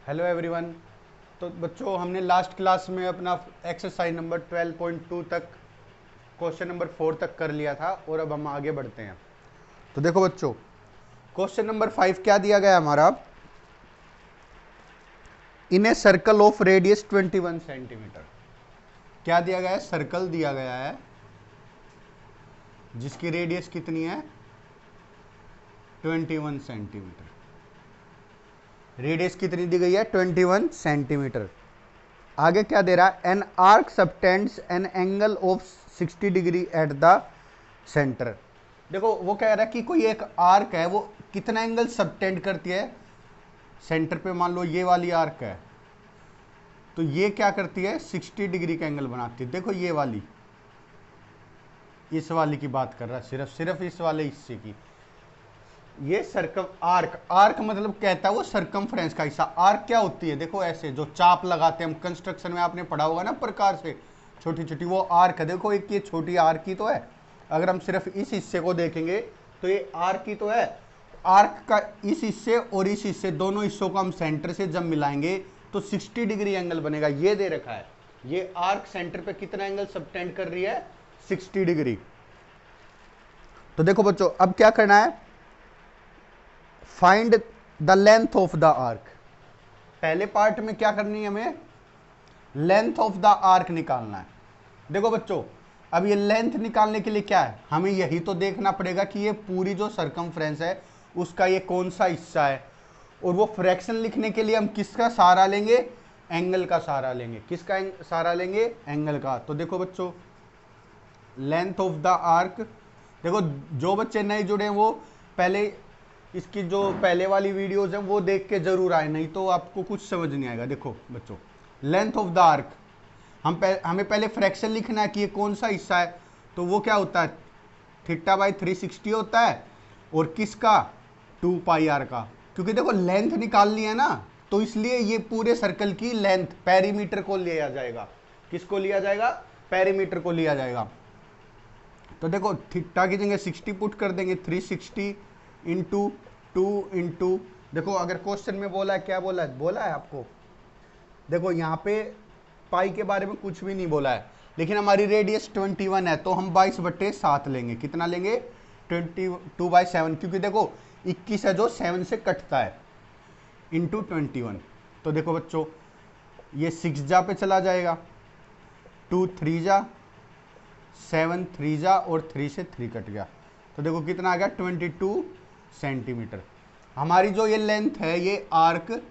Hello everyone. तो बच्चों, हमने लास्ट क्लास में अपना एक्सरसाइज नंबर 12.2 तक क्वेश्चन नंबर 4 तक कर लिया था और अब हम आगे बढ़ते हैं। तो देखो बच्चों, क्वेश्चन नंबर 5 क्या दिया गया हमारा। In a circle of radius 21 centimetre. क्या दिया गया है? सर्कल दिया गया है जिसकी रेडियस कितनी है? 21 सेंटीमीटर। रेडियस कितनी दी गई है? 21 सेंटीमीटर। आगे क्या दे रहा है? An arc subtends an angle of 60 degree at the centre. देखो वो कह रहा है कि कोई एक आर्क है, वो कितना एंगल सबटेंड करती है सेंटर पे। मान लो ये वाली आर्क है, तो ये क्या करती है? 60 डिग्री का एंगल बनाती है। देखो ये वाली, इस वाली की बात कर रहा है, सिर्फ इस वाले हिस्से की। ये सर्कम आर्क, आर्क मतलब कहता है वो सर्कमफ्रेंस का हिस्सा। आर्क क्या होती है? देखो ऐसे जो चाप लगाते हैं हम कंस्ट्रक्शन में, आपने पढ़ा होगा ना प्रकार से छोटी छोटी, वो आर्क है। देखो एक ये छोटी आर्क ही तो है। अगर हम सिर्फ इस हिस्से को देखेंगे तो ये आर्क ही तो है। आर्क का इस हिस्से और इस हिस्से, दोनों हिस्सों को हम सेंटर से जब मिलाएंगे तो 60 डिग्री एंगल बनेगा। ये दे रखा है, ये आर्क सेंटर पे कितना एंगल सबटेंड कर रही है? 60 डिग्री। तो देखो बच्चों, अब क्या करना है? Find the length of the arc. पहले पार्ट में क्या करनी है हमें? लेंथ ऑफ द आर्क निकालना है। देखो बच्चों, अब ये लेंथ निकालने के लिए क्या है? हमें यही तो देखना पड़ेगा कि ये पूरी जो सरकमफ्रेंस है उसका ये कौन सा हिस्सा है। और वो फ्रैक्शन लिखने के लिए हम किसका सहारा लेंगे? एंगल का सहारा लेंगे। किसका सहारा लेंगे? एंगल का। तो देखो बच्चों, लेंथ ऑफ द आर्क, देखो जो बच्चे नए जुड़े हैं वो पहले इसकी जो पहले वाली वीडियोस हैं वो देख के जरूर आए, नहीं तो आपको कुछ समझ नहीं आएगा। देखो बच्चों, लेंथ ऑफ द आर्क, हमें पहले फ्रैक्शन लिखना है कि ये कौन सा हिस्सा है। तो वो क्या होता है? थीटा बाई 360 होता है। और किसका? 2 पाई आर का। क्योंकि देखो लेंथ निकालनी है ना, तो इसलिए ये पूरे सर्कल की लेंथ पेरीमीटर को लिया जाएगा। किसको लिया जाएगा? पेरीमीटर को लिया जाएगा। तो देखो थीटा की जगह 60 पुट कर देंगे, 360 इंटू 2 इंटू, देखो अगर क्वेश्चन में बोला है, क्या बोला है आपको? देखो यहाँ पे पाई के बारे में कुछ भी नहीं बोला है, लेकिन हमारी रेडियस 21 है, तो हम 22/7 लेंगे। कितना लेंगे? 22/7, क्योंकि देखो 21 है जो 7 से कटता है, इंटू 21। तो देखो बच्चों, ये 6 जा पे चला जाएगा, 2 3 जा, 7 3 जा, और 3 से 3 कट गया। तो देखो कितना आ गया? 22 सेंटीमीटर। हमारी जो ये लेंथ है, ये आर्क,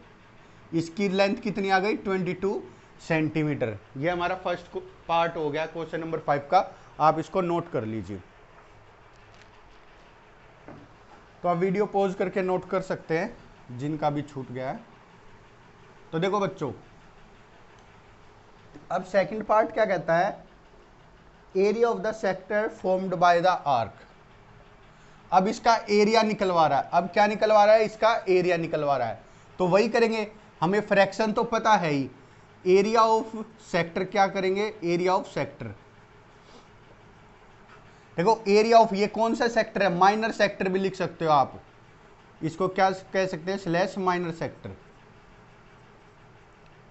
इसकी लेंथ कितनी आ गई? 22 सेंटीमीटर। ये हमारा फर्स्ट पार्ट हो गया क्वेश्चन नंबर 5 का। आप इसको नोट कर लीजिए। तो आप वीडियो पॉज करके नोट कर सकते हैं जिनका भी छूट गया है। तो देखो बच्चों, अब सेकंड पार्ट क्या कहता है? Area of the sector formed by the arc. अब इसका एरिया निकलवा रहा है। अब क्या निकलवा रहा है? इसका एरिया निकलवा रहा है। तो वही करेंगे, हमें फ्रैक्शन तो पता है ही। एरिया ऑफ सेक्टर क्या करेंगे? एरिया ऑफ सेक्टर, देखो एरिया ऑफ, ये कौन सा सेक्टर है? माइनर सेक्टर भी लिख सकते हो आप। इसको क्या कह सकते हैं? Slash minor sector.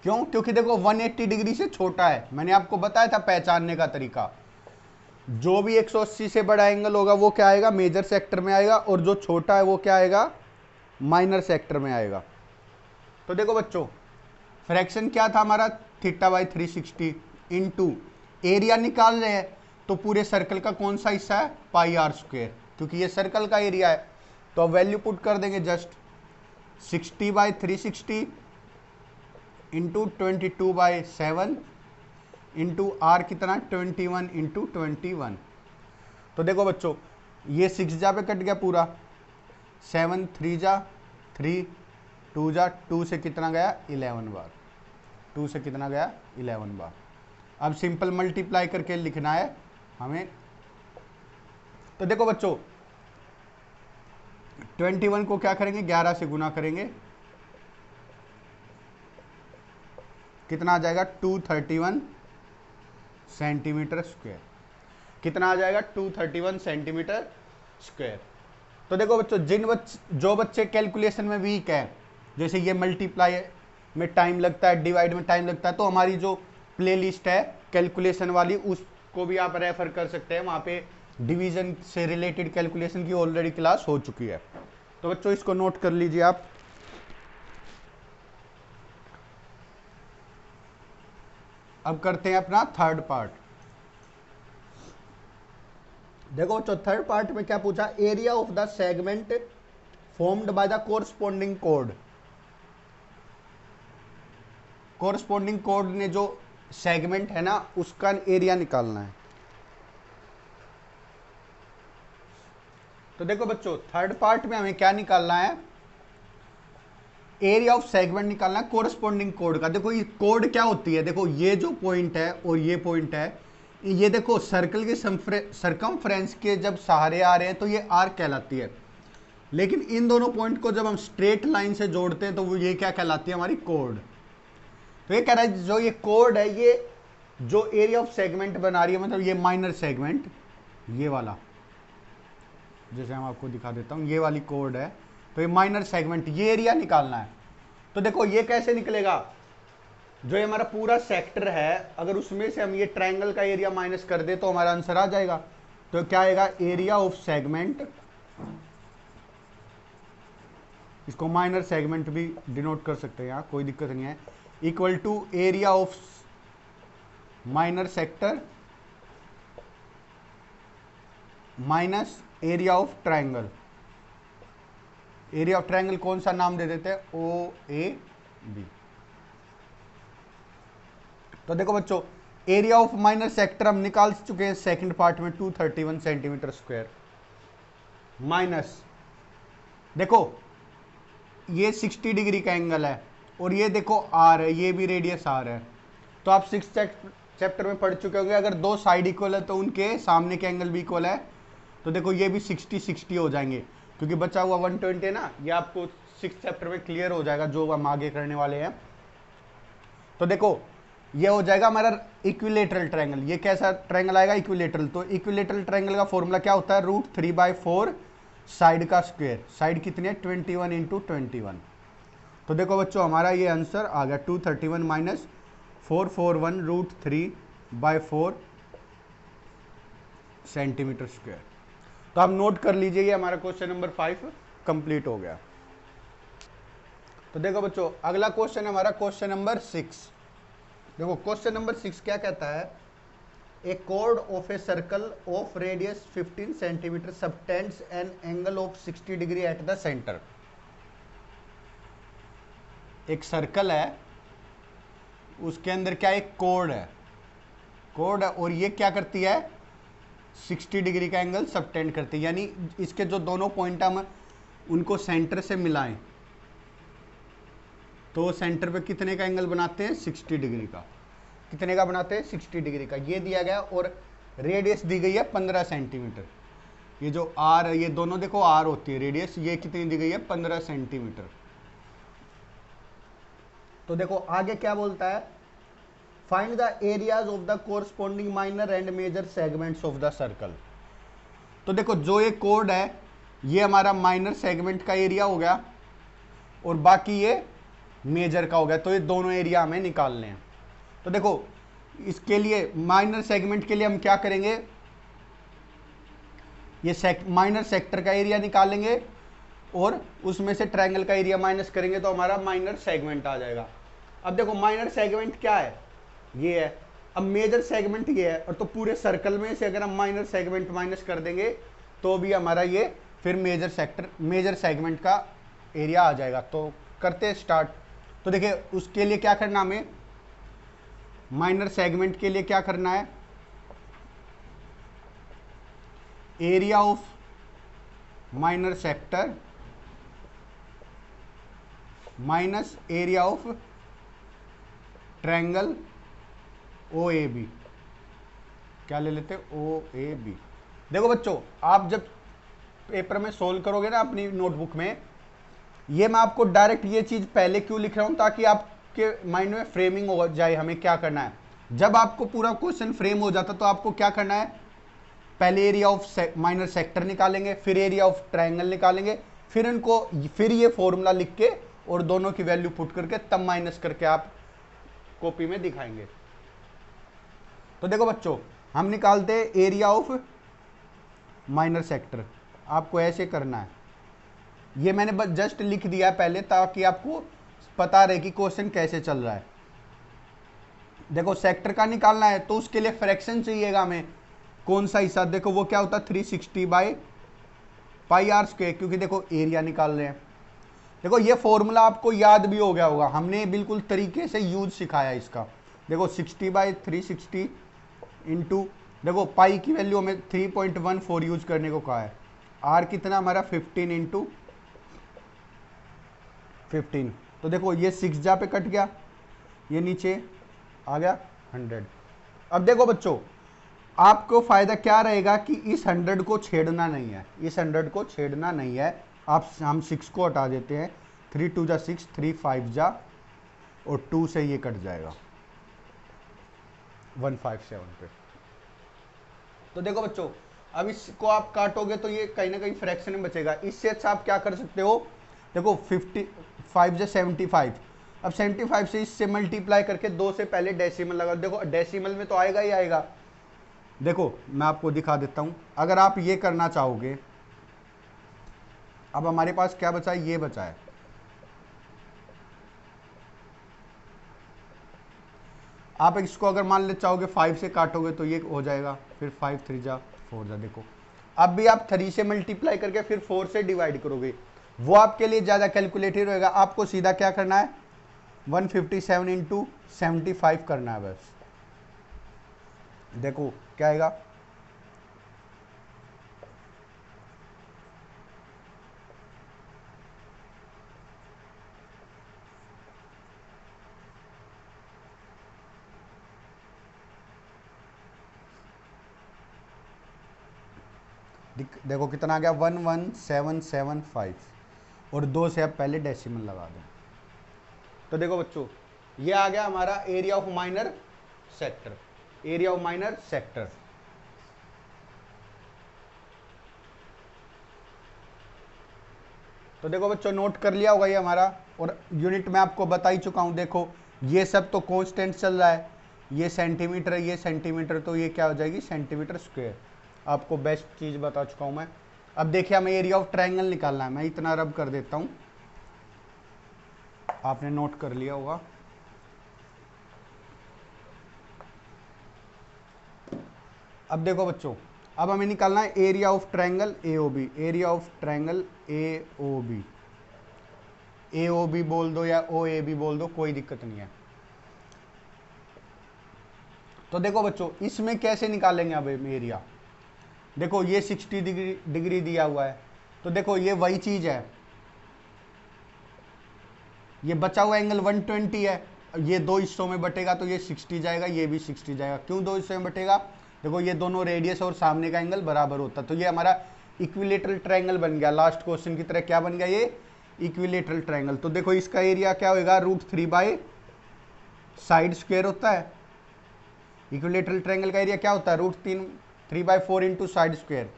क्यों? क्योंकि देखो 180 डिग्री से छोटा है। मैंने आपको बताया था पहचानने का तरीका। जो भी 180 से बड़ा एंगल होगा वो क्या आएगा? मेजर सेक्टर में आएगा, और जो छोटा है वो क्या आएगा? माइनर सेक्टर में आएगा। तो देखो बच्चों, फ्रैक्शन क्या था हमारा? थीटा बाई 360 इंटू एरिया निकाल रहे हैं, तो पूरे सर्कल का कौन सा हिस्सा है? पाई आर स्क्वेयर, क्योंकि ये सर्कल का एरिया है। तो अब वैल्यू पुट कर देंगे, जस्ट 60/360 इंटू 22/7 इंटू आर कितना? 21 इंटू 21। तो देखो बच्चों, ये 6 जा पे कट गया पूरा, 7 3 जा 3, 2 जा 2 से कितना गया? 11 बार। 2 से कितना गया? 11 बार। अब सिंपल मल्टीप्लाई करके लिखना है हमें। तो देखो बच्चों, 21 को क्या करेंगे? 11 से गुना करेंगे, कितना आ जाएगा? 231 सेंटीमीटर स्क्वायर। कितना आ जाएगा? 231 सेंटीमीटर स्क्वायर। तो देखो बच्चों, जो बच्चे कैलकुलेशन में वीक है, जैसे ये मल्टीप्लाई में टाइम लगता है, डिवाइड में टाइम लगता है, तो हमारी जो प्लेलिस्ट है कैलकुलेशन वाली उसको भी आप रेफर कर सकते हैं, वहां पे डिवीजन से रिलेटेड कैलकुलेशन की ऑलरेडी क्लास हो चुकी है। तो बच्चों इसको नोट कर लीजिए आप। अब करते हैं अपना थर्ड पार्ट। देखो बच्चों थर्ड पार्ट में क्या पूछा, area of the segment formed by the corresponding code. Corresponding code ने जो सेगमेंट है ना उसका एरिया निकालना है। तो देखो बच्चों थर्ड पार्ट में हमें क्या निकालना है, एरिया ऑफ सेगमेंट निकालना है कोरस्पोंडिंग कोड का। देखो ये कोड क्या होती है, देखो ये जो पॉइंट है और ये पॉइंट है, ये देखो सर्कल के सरकमफ्रेंस के जब सहारे आ रहे हैं तो ये आर्क कहलाती है, लेकिन इन दोनों पॉइंट को जब हम स्ट्रेट लाइन से जोड़ते हैं तो वो ये क्या कहलाती है, हमारी कोड। तो ये कह रहा है जो ये कोड है, ये जो एरिया ऑफ सेगमेंट बना रही है, मतलब ये माइनर सेगमेंट, ये वाला जैसे हम आपको दिखा देता हूं, ये वाली कोड है, तो ये माइनर सेगमेंट, ये एरिया निकालना है। तो देखो ये कैसे निकलेगा, जो ये हमारा पूरा सेक्टर है अगर उसमें से हम ये ट्रायंगल का एरिया माइनस कर दे तो हमारा आंसर आ जाएगा। तो क्या आएगा, एरिया ऑफ सेगमेंट, इसको माइनर सेगमेंट भी डिनोट कर सकते हैं यहाँ, कोई दिक्कत नहीं है, equal to area of minor sector minus area of triangle. Area of triangle कौन सा नाम दे देते हैं, ओ ए बी। तो देखो बच्चों एरिया ऑफ माइनर सेक्टर हम निकाल चुके हैं सेकंड पार्ट में, 231 सेंटीमीटर स्क्वायर, माइनस देखो ये 60 डिग्री का एंगल है और ये देखो आर है, ये भी रेडियस आर है। तो आप 6th चैप्टर में पढ़ चुके होंगे, अगर दो साइड इक्वल है तो उनके सामने के एंगल भी इक्वल है। तो देखो ये भी 60-60 हो जाएंगे, क्योंकि बचा हुआ 120 है ना, ये आपको 6th चैप्टर में क्लियर हो जाएगा जो हम आगे करने वाले हैं। तो देखो ये हो जाएगा हमारा इक्विलेटरल ट्रायंगल। ये कैसा ट्रायंगल आएगा, इक्विलेटरल। तो इक्विलेटरल ट्रायंगल का फॉर्मूला क्या होता है, √3/4 साइड का स्क्वायर। साइड कितनी है, 21 × 21। तो देखो बच्चों हमारा ये आंसर आ गया 231 माइनस 441 √3/4 सेंटीमीटर स्क्वायर। तो आप नोट कर लीजिए, ये हमारा क्वेश्चन नंबर 5 कंप्लीट हो गया। तो देखो बच्चों अगला क्वेश्चन हमारा क्वेश्चन नंबर 6। देखो क्वेश्चन नंबर 6 क्या कहता है, ए कोड of a circle of radius 15 centimetre subtends an angle of 60 degree at the centre. एक सर्कल है, उसके अंदर क्या एक कोड है, कोड है, और ये क्या करती है, 60 डिग्री का एंगल सबटेंड करती है। यानी इसके जो दोनों पॉइंट हम उनको सेंटर से मिलाएं तो सेंटर पे कितने का एंगल बनाते हैं, 60 डिग्री का। कितने का बनाते हैं, 60 डिग्री का। ये दिया गया और रेडियस दी गई है 15 सेंटीमीटर। ये जो आर है, ये दोनों देखो आर होती है रेडियस, ये कितनी दी गई है, 15 सेंटीमीटर। तो देखो आगे क्या बोलता है, find the areas of the corresponding minor and major segments of the circle. तो देखो जो ये कोड है ये हमारा माइनर सेगमेंट का एरिया हो गया और बाकी ये मेजर का हो गया। तो ये दोनों एरिया हमें निकालने हैं। तो देखो इसके लिए माइनर सेगमेंट के लिए हम क्या करेंगे, ये माइनर सेक्टर का एरिया निकालेंगे और उसमें से ट्रायंगल का एरिया माइनस करेंगे तो हमारा माइनर सेगमेंट आ जाएगा। अब देखो माइनर सेगमेंट क्या है, ये है। अब मेजर सेगमेंट ये है, और तो पूरे सर्कल में से अगर हम माइनर सेगमेंट माइनस कर देंगे तो भी हमारा ये फिर मेजर सेगमेंट का एरिया आ जाएगा। तो करते हैं स्टार्ट। तो देखिए उसके लिए क्या करना, हमें माइनर सेगमेंट के लिए क्या करना है, area of minor sector minus area of triangle OAB। क्या ले लेते हैं, OAB। देखो बच्चों आप जब पेपर में सोल्व करोगे ना अपनी नोटबुक में, ये मैं आपको डायरेक्ट ये चीज पहले क्यों लिख रहा हूं, ताकि आपके माइंड में फ्रेमिंग हो जाए हमें क्या करना है। जब आपको पूरा क्वेश्चन फ्रेम हो जाता तो आपको क्या करना है, पहले एरिया ऑफ माइनर सेक्टर निकालेंगे, फिर एरिया ऑफ ट्रायंगल निकालेंगे, फिर ये फॉर्मूला लिख के और दोनों की वैल्यू पुट करके तब माइनस करके आप कॉपी में दिखाएंगे। तो देखो बच्चों, हम निकालते हैं एरिया ऑफ माइनर सेक्टर। आपको ऐसे करना है, ये मैंने बस जस्ट लिख दिया है पहले ताकि आपको पता रहे कि क्वेश्चन कैसे चल रहा है। देखो सेक्टर का निकालना है तो उसके लिए फ्रैक्शन चाहिएगा हमें। कौन सा हिस्सा? देखो वो क्या होता है 360 बाई पाई आर स्क्वायर, क्योंकि देखो एरिया निकाल रहे हैं। देखो ये फॉर्मूला आपको याद भी हो गया होगा, हमने बिल्कुल तरीके से यूज सिखाया इसका। देखो 60/360 इंटू, देखो पाई की वैल्यू हमें 3.14 यूज करने को कहा है। आर कितना हमारा 15 इंटू 15। तो देखो ये 6 जा पे कट गया, ये नीचे आ गया 100। अब देखो बच्चों, आपको फायदा क्या रहेगा कि इस 100 को छेड़ना नहीं है, इस 100 को छेड़ना नहीं है। हम 6 को हटा देते हैं, 3 2 जा 6, 3 5 जा और 2 से ये कट जाएगा 157 पे। तो देखो बच्चों, अब इसको आप काटोगे तो ये कहीं ना कहीं फ्रैक्शन में बचेगा। इससे अच्छा आप क्या कर सकते हो, देखो 55 जा 75। अब 75 से इससे मल्टीप्लाई करके 2 से पहले डेसिमल लगा। देखो डेसिमल में तो आएगा ही आएगा। देखो मैं आपको दिखा देता हूं, अगर आप ये करना चाहोगे, अब हमारे पास क्या बचा है, ये बचा है। आप इसको अगर मान ले चाहोगे 5 से काटोगे तो ये हो जाएगा, फिर 5 3 जा 4 जा। देखो अब भी आप 3 से मल्टीप्लाई करके फिर 4 से डिवाइड करोगे, वो आपके लिए ज़्यादा कैलकुलेटिव रहेगा। आपको सीधा क्या करना है, 157 इंटू 75 करना है बस। देखो क्या आएगा, देखो कितना आ गया 11775, और 2 से आप पहले डेसिमल लगा दें। तो देखो बच्चों, ये आ गया हमारा area of minor sector, area of minor sector. तो देखो बच्चों, नोट कर लिया होगा ये हमारा, और यूनिट में आपको बता ही चुका हूं। देखो ये सब तो कांस्टेंट चल रहा है, ये सेंटीमीटर, ये सेंटीमीटर, तो ये क्या हो जाएगी सेंटीमीटर स्क्वायर। आपको बेस्ट चीज बता चुका हूं मैं। अब देखिए हमें एरिया ऑफ ट्रायंगल निकालना है, मैं इतना रब कर देता हूं, आपने नोट कर लिया होगा। अब देखो बच्चों, अब हमें निकालना है area of triangle AOB, area of triangle AOB. AOB बोल दो या ओएबी बोल दो, कोई दिक्कत नहीं है। तो देखो बच्चों, इसमें कैसे निकालेंगे अब एरिया। देखो ये 60 डिग्री दिया हुआ है, तो देखो ये वही चीज है, ये बचा हुआ एंगल 120 है। ये दो हिस्सों में बटेगा तो ये 60 जाएगा, ये भी 60 जाएगा। क्यों दो हिस्सों में बटेगा, देखो ये दोनों रेडियस और सामने का एंगल बराबर होता, तो ये हमारा इक्विलेटरल ट्रायंगल बन गया। लास्ट क्वेश्चन की तरह क्या बन गया, ये इक्विलेटरल ट्रायंगल। तो देखो इसका एरिया क्या होगा, √3 बाई साइड स्क्वायर होता है। इक्विलेटरल ट्रायंगल का एरिया क्या होता है, √3/4 into side square.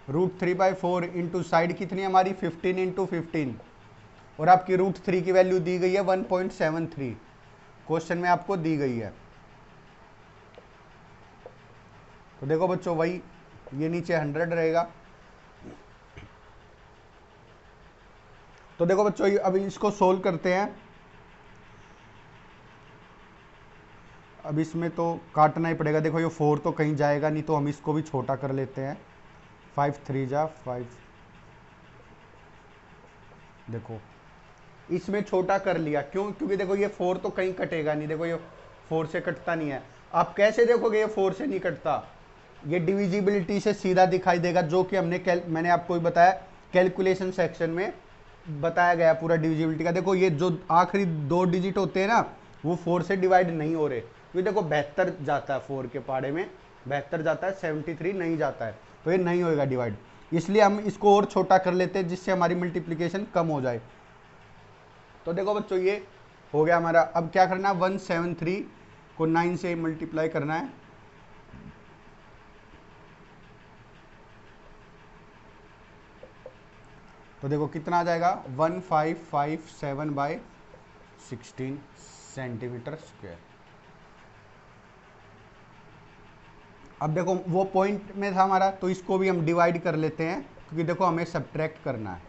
√3/4 into side कितनी हमारी 15 इंटू 15, और आपकी √3 की वैल्यू दी गई है 1.73, क्वेश्चन में आपको दी गई है। तो देखो बच्चों, वही ये नीचे 100 रहेगा। तो देखो बच्चों, अब इसको सोल्व करते हैं। अब इसमें तो काटना ही पड़ेगा। देखो ये 4 तो कहीं जाएगा नहीं, तो हम इसको भी छोटा कर लेते हैं। 5 3 जा 5, देखो इसमें छोटा कर लिया। क्यों, क्योंकि देखो ये 4 तो कहीं कटेगा नहीं, देखो ये 4 से कटता नहीं है। आप कैसे देखोगे ये 4 से नहीं कटता, ये डिविजिबिलिटी से सीधा दिखाई देगा, जो कि मैंने आपको भी बताया कैलकुलेशन सेक्शन में बताया गया पूरा डिविजिबिलिटी का। देखो ये जो आखिरी 2 डिजिट होते हैं ना, वो 4 से डिवाइड नहीं हो रहे, क्योंकि देखो 72 जाता है 4 के पाड़े में, 72 जाता है, 73 नहीं जाता है, तो ये नहीं होएगा डिवाइड। इसलिए हम इसको और छोटा कर लेते हैं, जिससे हमारी मल्टीप्लीकेशन कम हो जाए। तो देखो बच्चों, ये हो गया हमारा। अब क्या करना है, 173 को 9 से मल्टीप्लाई करना है। तो देखो कितना आ जाएगा 1557 बाई 16 सेंटीमीटर स्क्वायर। अब देखो वो पॉइंट में था हमारा, तो इसको भी हम डिवाइड कर लेते हैं क्योंकि देखो हमें सब्ट्रैक्ट करना है।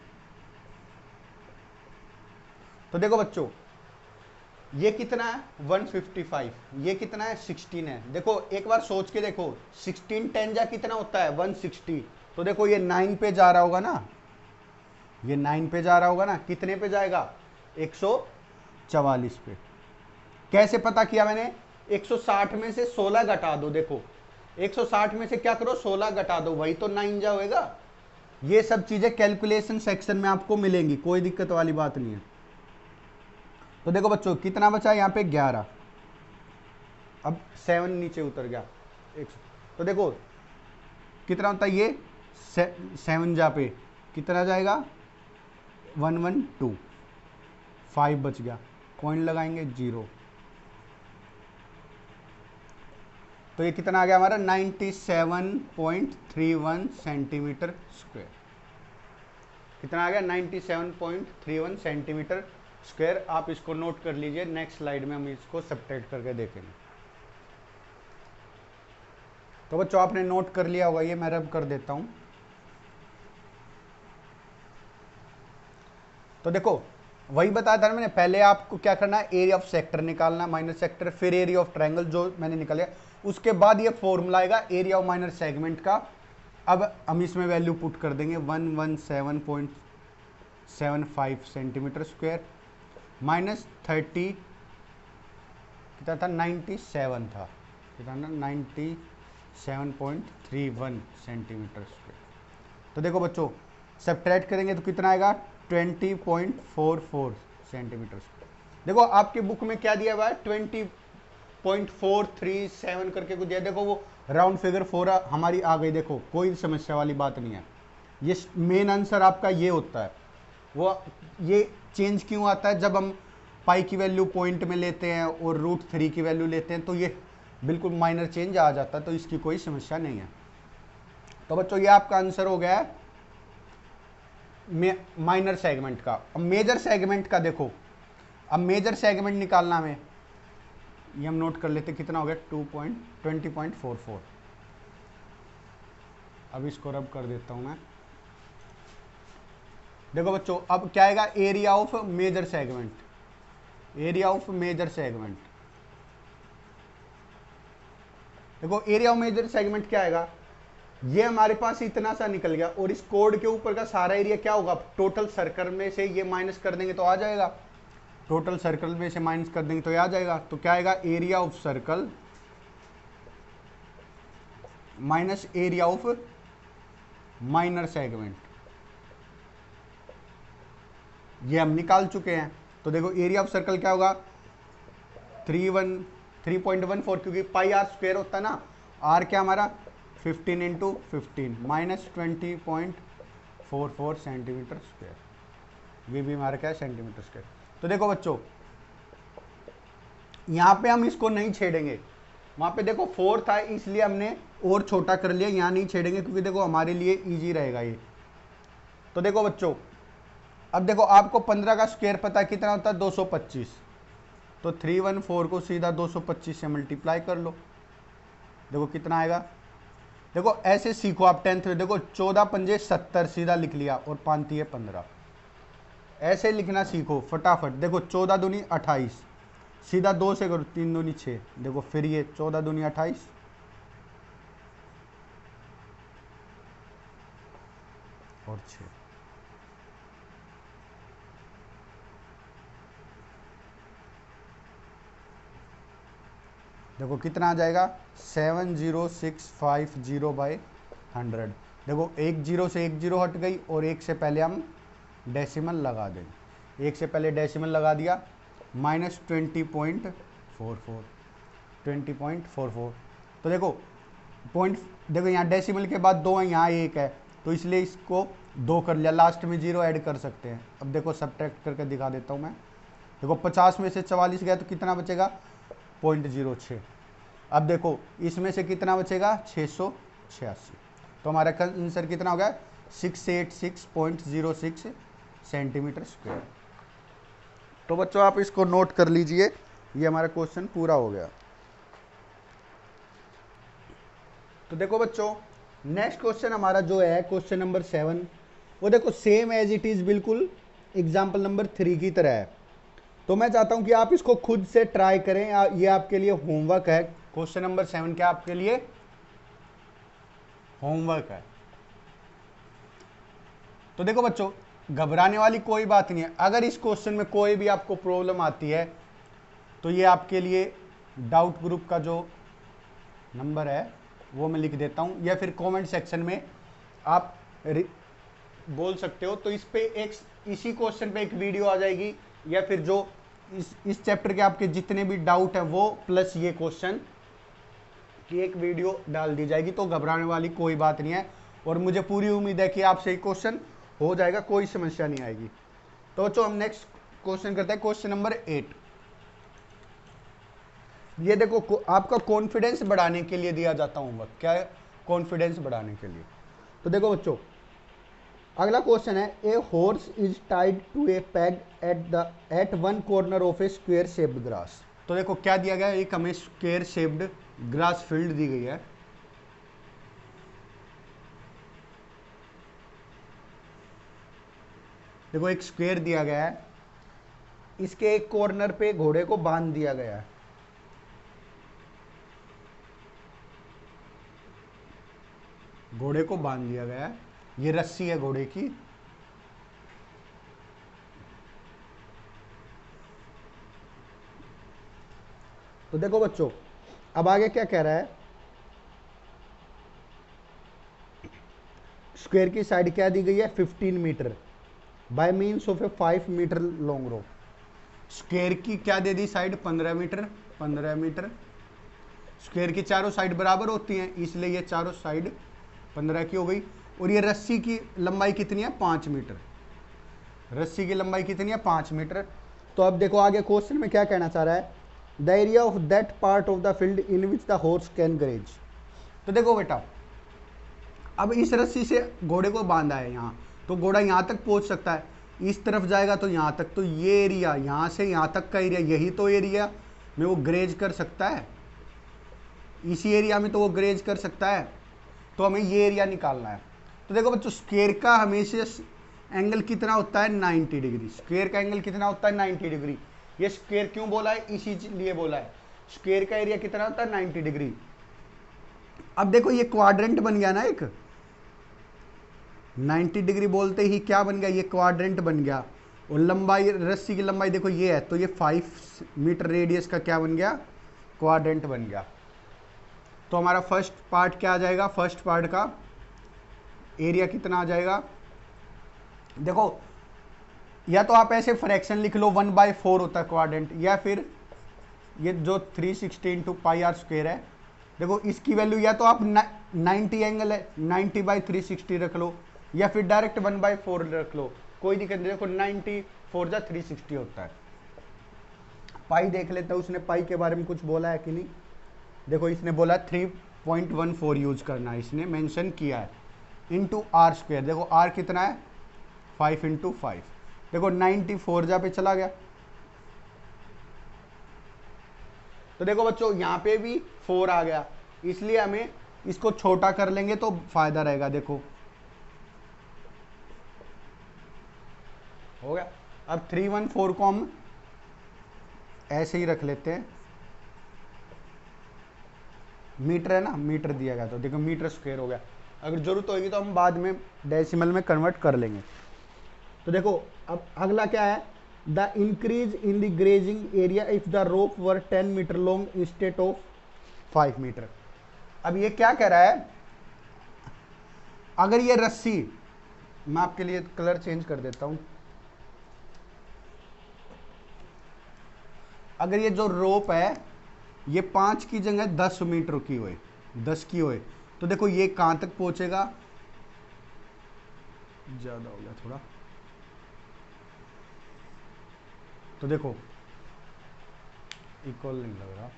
तो देखो बच्चों ये कितना है 155, ये कितना है 16 है। देखो एक बार सोच के देखो 16 10 जा कितना होता है 160। तो देखो ये 9 पे जा रहा होगा ना, ये 9 पे जा रहा होगा ना, कितने पे जाएगा 144 पे। कैसे पता किया मैंने, 160 में से 16 घटा दो। देखो 160 में से क्या करो 16 घटा दो, वही तो 9 जा होएगा। ये सब चीजें कैलकुलेशन सेक्शन में आपको मिलेंगी, कोई दिक्कत वाली बात नहीं है। तो देखो बच्चों कितना बचा यहाँ पे 11, अब 7 नीचे उतर गया 100। तो देखो कितना होता है ये 7 जा पे कितना जाएगा 112, 5 बच गया, पॉइंट लगाएंगे 0। तो ये कितना आ गया हमारा 97.31 सेंटीमीटर स्क्वायर। कितना आ गया 97.31 सेंटीमीटर स्क्वायर। आप इसको नोट कर लीजिए, नेक्स्ट स्लाइड में हम इसको सब्ट्रैक्ट करके देखेंगे। तो बच्चों आपने नोट कर लिया होगा, ये मैं रब कर देता हूं। तो देखो वही बताया था मैंने, पहले आपको क्या करना है एरिया ऑफ सेक्टर निकालना, माइनर सेक्टर, फिर एरिया ऑफ ट्रायंगल जो मैंने निकाला, उसके बाद ये फॉर्मूला आएगा एरिया ऑफ माइनर सेगमेंट का। अब हम इसमें वैल्यू पुट कर देंगे 117.75 सेंटीमीटर स्क्वायर माइनस 30 कितना था 97 था, कितना ना 97.31 सेंटीमीटर स्क्वायर। तो देखो बच्चों सब्ट्रैक्ट करेंगे तो कितना आएगा 20.44 सेंटीमीटर स्क्वायर। देखो आपके बुक में क्या दिया हुआ है 20.437 करके कुछ दिया, देखो वो राउंड फिगर 4 हमारी आ गई। देखो कोई समस्या वाली बात नहीं है, ये मेन आंसर आपका ये होता है। वो ये चेंज क्यों आता है, जब हम पाई की वैल्यू पॉइंट में लेते हैं और √3 की वैल्यू लेते हैं तो ये बिल्कुल माइनर चेंज आ जाता है, तो इसकी कोई समस्या नहीं है। तो बच्चों ये आपका आंसर हो गया है माइनर सेगमेंट का। अब मेजर सेगमेंट का देखो, अब मेजर सेगमेंट निकालना हमें, ये हम नोट कर लेते कितना हो गया 20.44। अब इसको रब कर देता हूं मैं। देखो बच्चों अब क्या आएगा area of major segment, area of major segment. देखो एरिया ऑफ मेजर सेगमेंट क्या आएगा, ये हमारे पास इतना सा निकल गया और इस कोड के ऊपर का सारा एरिया क्या होगा, टोटल सर्कल में से ये माइनस कर देंगे तो आ जाएगा, टोटल सर्कल में से माइनस कर देंगे तो आ जाएगा। तो क्या आएगा area of circle minus area of minor segment, ये हम निकाल चुके हैं। तो देखो एरिया ऑफ सर्कल क्या होगा 3.14, क्योंकि पाई आर स्क्वायर होता है ना, आर क्या हमारा 15 × 15 माइनस 20.44 सेंटीमीटर स्क्वायर, ये भी हमारा क्या है सेंटीमीटर स्क्वायर। तो देखो बच्चों यहां पे हम इसको नहीं छेड़ेंगे, वहां पे देखो 4 था इसलिए हमने और छोटा कर लिया, यहां नहीं छेड़ेंगे क्योंकि देखो हमारे लिए इजी रहेगा ये। तो देखो बच्चों अब देखो आपको 15 का स्क्वायर पता है कितना होता है 225, तो 314 को सीधा 225 से मल्टीप्लाई कर लो, देखो कितना आएगा। देखो ऐसे सीखो आप 10th में, देखो 14 पंजे 70 सीधा लिख लिया और 5 3 15, ऐसे लिखना सीखो फटाफट। देखो 14 दूनी 28, सीधा 2 से करो 3 दूनी 6, देखो फिर ये 14 दूनी 28 और 6, देखो कितना आ जाएगा 70650/100। देखो एक जीरो से एक जीरो हट गई और एक से पहले हम डेसिमल लगा देंगे, एक से पहले डेसिमल लगा दिया माइनस 20.44। तो देखो पॉइंट, देखो यहाँ डेसिमल के बाद 2 है, यहाँ 1 है, तो इसलिए इसको 2 कर लिया, लास्ट में 0 ऐड कर सकते हैं। अब देखो सब्ट्रैक्ट करके दिखा देता हूँ मैं। देखो 50 में से 44 गया तो कितना बचेगा 0.06। अब देखो इसमें से कितना बचेगा 686, तो हमारा आंसर कितना हो गया 686.06 सेंटीमीटर स्क्वायर। तो बच्चों आप इसको नोट कर लीजिए, ये हमारा क्वेश्चन पूरा हो गया। तो देखो बच्चों, नेक्स्ट क्वेश्चन हमारा जो है क्वेश्चन नंबर 7, वो देखो सेम एज इट इज बिल्कुल एग्जाम्पल नंबर 3 की तरह है। तो मैं चाहता हूं कि आप इसको खुद से ट्राई करें, ये आपके लिए होमवर्क है। क्वेश्चन नंबर 7 क्या आपके लिए होमवर्क है। तो देखो बच्चों, घबराने वाली कोई बात नहीं है। अगर इस क्वेश्चन में कोई भी आपको प्रॉब्लम आती है तो ये आपके लिए डाउट ग्रुप का जो नंबर है वो मैं लिख देता हूं, या फिर कमेंट सेक्शन में आप बोल सकते हो। तो इस पे एक इसी क्वेश्चन पे एक वीडियो आ जाएगी, या फिर जो इस चैप्टर के आपके जितने भी डाउट है वो प्लस ये क्वेश्चन की एक वीडियो डाल दी जाएगी। तो घबराने वाली कोई बात नहीं है, और मुझे पूरी उम्मीद है कि आपसे क्वेश्चन हो जाएगा, कोई समस्या नहीं आएगी। तो बच्चों हम नेक्स्ट क्वेश्चन करते हैं, क्वेश्चन नंबर 8। ये देखो आपका कॉन्फिडेंस बढ़ाने के लिए दिया जाता होगा, क्या है, कॉन्फिडेंस बढ़ाने के लिए। तो देखो बच्चों, अगला क्वेश्चन है, a horse is tied to a peg at one corner of a square shaped grass. तो देखो क्या दिया गया है, एक हमें स्क्वेयर शेप्ड ग्रास फील्ड दी गई है। देखो एक स्क्वेयर दिया गया है, इसके एक कॉर्नर पे घोड़े को बांध दिया गया है। घोड़े को बांध दिया गया है, ये रस्सी है घोड़े की। तो देखो बच्चों, अब आगे क्या कह रहा है, स्क्वायर की साइड क्या दी गई है 15 metre by means of a 5 metre long rope. Square की क्या दे दी साइड 15 मीटर, 15 मीटर। स्क्वायर की चारों साइड बराबर होती हैं, इसलिए ये चारों साइड 15 की हो गई। और ये रस्सी की लंबाई कितनी है 5 मीटर, रस्सी की लंबाई कितनी है 5 मीटर। तो अब देखो आगे क्वेश्चन में क्या कहना चाह रहा है, the area of that part of the field in which the horse can graze. तो देखो बेटा, अब इस रस्सी से घोड़े को बांधा है यहाँ, तो घोड़ा यहाँ तक पहुँच सकता है, इस तरफ जाएगा तो यहाँ तक। तो ये एरिया यहाँ से यहाँ तक का एरिया, यही तो एरिया में वो ग्रेज कर सकता है, इसी एरिया में तो वो ग्रेज कर सकता है। तो हमें ये एरिया निकालना है। तो देखो बच्चों, स्क्वायर का हमेशा एंगल कितना होता है 90 डिग्री। स्क्वायर का एंगल कितना होता है 90 डिग्री। ये स्क्वायर क्यों बोला है, इसी लिए बोला है। स्क्वायर का एरिया कितना होता है 90 डिग्री। अब देखो ये क्वाड्रेंट बन गया ना, एक 90 डिग्री बोलते ही क्या बन गया, ये क्वाड्रेंट बन गया। और लंबाई, रस्सी की लंबाई देखो ये है, तो ये 5 मीटर रेडियस का क्या बन गया, क्वाड्रेंट बन गया। तो हमारा फर्स्ट पार्ट क्या आ जाएगा, फर्स्ट पार्ट का एरिया कितना आ जाएगा। देखो या तो आप ऐसे फ्रैक्शन लिख लो 1/4 होता है क्वाड्रेंट, या फिर ये जो 360 इंटू पाई आर स्क्वेयर है, देखो इसकी वैल्यू या तो आप 90 एंगल है 90/360 रख लो, या फिर डायरेक्ट 1/4 रख लो, कोई दिक्कत नहीं। देखो 94 जा 360 होता है। पाई देख लेते हैं, उसने पाई के बारे में कुछ बोला है कि नहीं। देखो इसने बोला 3.14 यूज करना है, इसने मेंशन किया है, इंटू आर स्क्वेयर। देखो आर कितना है 5 इंटू 5। देखो 94 जा पे चला गया। तो देखो बच्चों यहाँ पे भी 4 आ गया, इसलिए हमें इसको छोटा कर लेंगे तो फायदा रहेगा। देखो हो गया। अब 314 को हम ऐसे ही रख लेते हैं, मीटर है ना, मीटर दिया गया, तो देखो मीटर स्क्वायर हो गया। अगर जरूरत होगी तो हम बाद में डेसिमल में कन्वर्ट कर लेंगे। तो देखो अब अगला क्या है, the increase in the grazing area if the rope were 10 metre long instead of 5 metre. अब ये क्या कह रहा है, अगर ये रस्सी, मैं आपके लिए कलर चेंज कर देता हूं, अगर ये जो रोप है ये 5 की जगह 10 मीटर की होए, 10 की होए, तो देखो ये कहां तक पहुंचेगा, ज्यादा हो गया थोड़ा। तो देखो इक्वल नहीं लग रहा,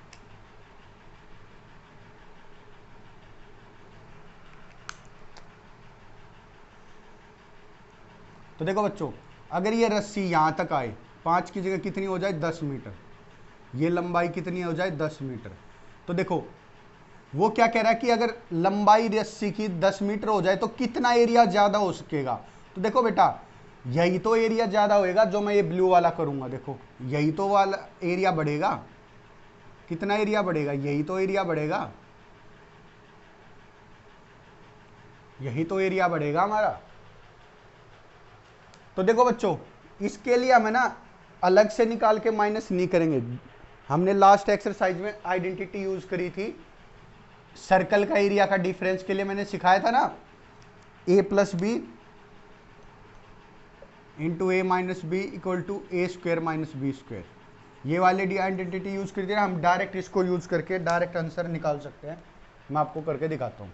तो देखो बच्चों, अगर ये रस्सी यहाँ तक आए, 5 की जगह कितनी हो जाए 10 मीटर, ये लंबाई कितनी हो जाए 10 मीटर। तो देखो वो क्या कह रहा है कि अगर लंबाई रस्सी की 10 मीटर हो जाए तो कितना एरिया ज़्यादा हो सकेगा। तो देखो बेटा, यही तो एरिया ज़्यादा होएगा जो मैं ये ब्लू वाला करूँगा। देखो यही तो वाला एरिया बढ़ेगा। कितना एरिया बढ़ेगा? यही तो एरिया बढ़ेगा, यही तो एरिया बढ़ेगा हमारा। तो देखो बच्चों, इसके लिए हमें ना अलग से निकाल के माइनस नहीं करेंगे। हमने लास्ट एक्सरसाइज में आइडेंटिटी यूज करी थी, सर्कल का एरिया का डिफरेंस के लिए मैंने सिखाया था ना, a plus B into A minus B equal to A square minus B square. ये वाली आइडेंटिटी यूज करी थी ना, हम डायरेक्ट इसको यूज करके डायरेक्ट आंसर निकाल सकते हैं। मैं आपको करके दिखाता हूँ।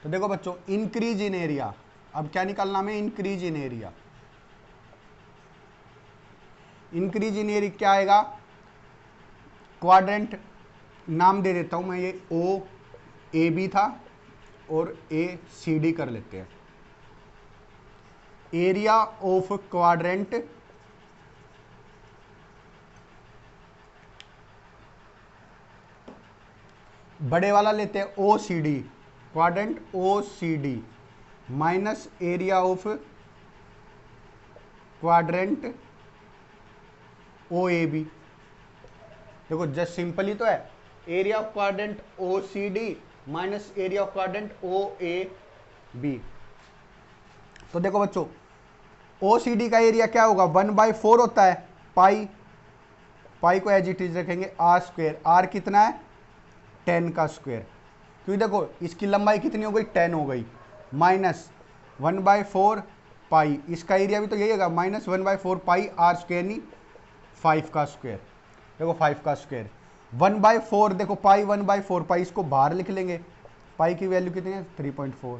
तो देखो बच्चों, इंक्रीज इन एरिया, अब क्या निकालना हमें? Increase in area. Increase in area क्या आएगा? क्वाड्रेंट नाम दे देता हूं मैं, ये ओ ए बी था और ए सी डी कर लेते हैं। एरिया ऑफ क्वाड्रेंट बड़े वाला लेते हैं O C D, quadrant O C D minus area of quadrant O A B. देखो जस्ट सिंपल ही तो है, area of quadrant O C D minus area of quadrant O A B. तो देखो बच्चों, ओ सी डी का area क्या होगा? 1/4 होता है पाई, पाई को एज इट इज रखेंगे आर स्क्वेयर। आर कितना है? 10 का स्क्वेयर, क्योंकि देखो इसकी लंबाई कितनी हो गई? 10 हो गई, माइनस 1/4 पाई, इसका एरिया भी तो यही होगा, माइनस 1/4 पाई आर स्क्वेयर, नहीं 5 का स्क्वेयर। देखो 5 का स्क्वेयर 1/4, देखो पाई 1/4 पाई, इसको बाहर लिख लेंगे, पाई की वैल्यू कितनी है? 3.4।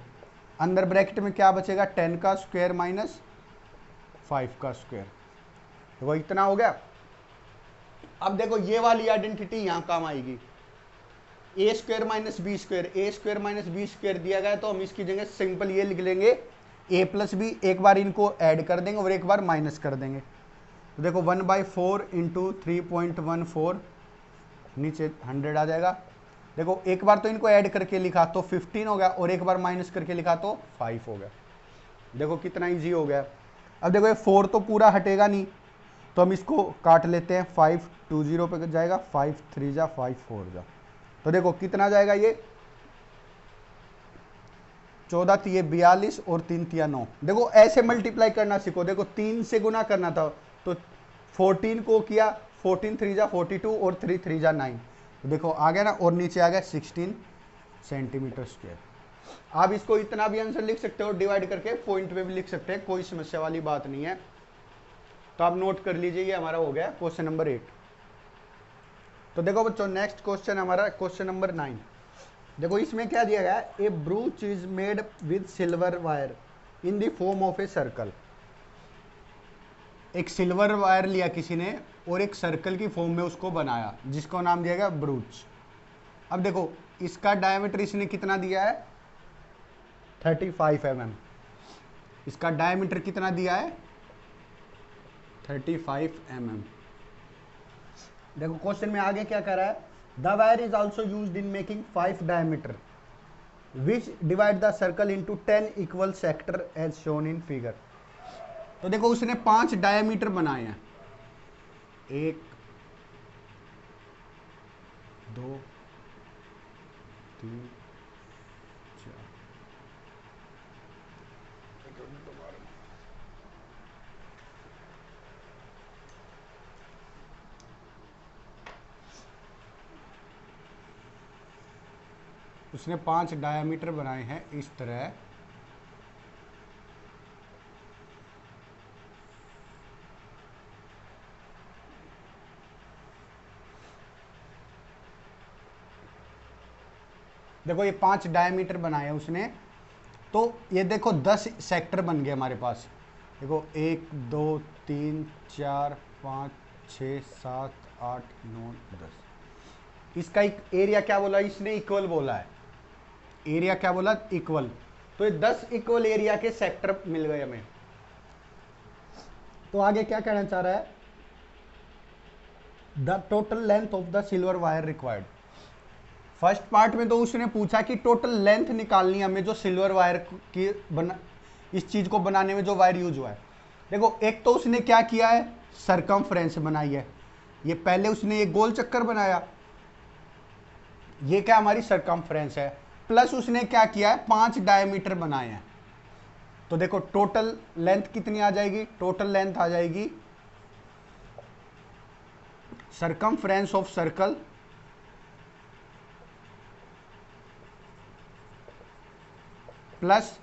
अंदर ब्रैकेट में क्या बचेगा? 10 का स्क्वायर माइनस 5 का स्क्वायर। देखो इतना हो गया। अब देखो ये वाली आइडेंटिटी यहां काम आएगी, ए स्क्वायर माइनस बी स्क्वायर। ए स्क्वायर माइनस बी स्क्वायर दिया गया तो हम इसकी जगह सिंपल ये लिख लेंगे ए प्लस बी, एक बार इनको ऐड कर देंगे और एक बार माइनस कर देंगे। तो देखो 1/4 इंटू 3.14, नीचे 100 आ जाएगा। देखो एक बार तो इनको ऐड करके लिखा तो 15 हो गया, और एक बार माइनस करके लिखा तो 5 हो गया। देखो कितना इजी हो गया। अब देखो ये 4 तो पूरा हटेगा नहीं, तो हम इसको काट लेते हैं। 5 2 0 पे जाएगा, 5 3 जा 5 4 जा। तो देखो कितना जाएगा ये? 14 तिये 42 और 3 तिया 9। देखो ऐसे मल्टीप्लाई करना सीखो। देखो 3 से गुना करना था तो 14 को किया, 14 3 जा 42 और 3 3 जा 9। तो देखो आ गया ना, और नीचे आ गया 16 सेंटीमीटर स्क्वायर। आप इसको इतना भी आंसर लिख सकते हो, डिवाइड करके पॉइंट में भी लिख सकते हैं, कोई समस्या वाली बात नहीं है। तो आप नोट कर लीजिए, ये हमारा हो गया क्वेश्चन नंबर 8। तो देखो बच्चों, नेक्स्ट क्वेश्चन हमारा क्वेश्चन नंबर 9। देखो इसमें क्या दिया गया है? A brooch is made with silver wire in the form of a circle. एक सिल्वर वायर लिया किसी ने और एक सर्कल की फॉर्म में उसको बनाया, जिसको नाम दिया गया ब्रूच। अब देखो इसका डायमीटर इसने कितना दिया है? 35 mm। इसका डायमीटर कितना दिया है? 35 mm। देखो क्वेश्चन में आगे क्या कर रहा है? The wire is also used in making 5 diameter which divide the circle into 10 equal sector as shown in figure. तो देखो उसने 5 डायमीटर बनाए हैं, 1 2 3 4। उसने 5 डायमीटर बनाए हैं इस तरह। देखो ये 5 डायमीटर बनाए हैं उसने, तो ये देखो 10 सेक्टर बन गए हमारे पास। देखो 1 2 3 4 5 6 7 8 9 10। इसका एरिया क्या बोला इसने, इक्वल बोला है, एरिया क्या बोला, इक्वल। तो ये 10 इक्वल एरिया के सेक्टर मिल गए हमें। तो आगे क्या कहना चाह रहा है, the total length of the silver wire required. First part में तो उसने पूछा कि टोटल लेंथ निकालनी है हमें जो सिल्वर वायर की इस चीज को बनाने में जो वायर यूज हुआ है। देखो एक तो उसने क्या किया है, सरकमफ्रेंस बनाई है, ये पहले उसने ये गोल चक्कर बनाया, ये क्या हमारी सरकमफ्रेंस है, प्लस उसने क्या किया है 5 डायमीटर बनाए हैं। तो देखो टोटल लेंथ कितनी आ जाएगी, टोटल लेंथ आ जाएगी circumference of circle plus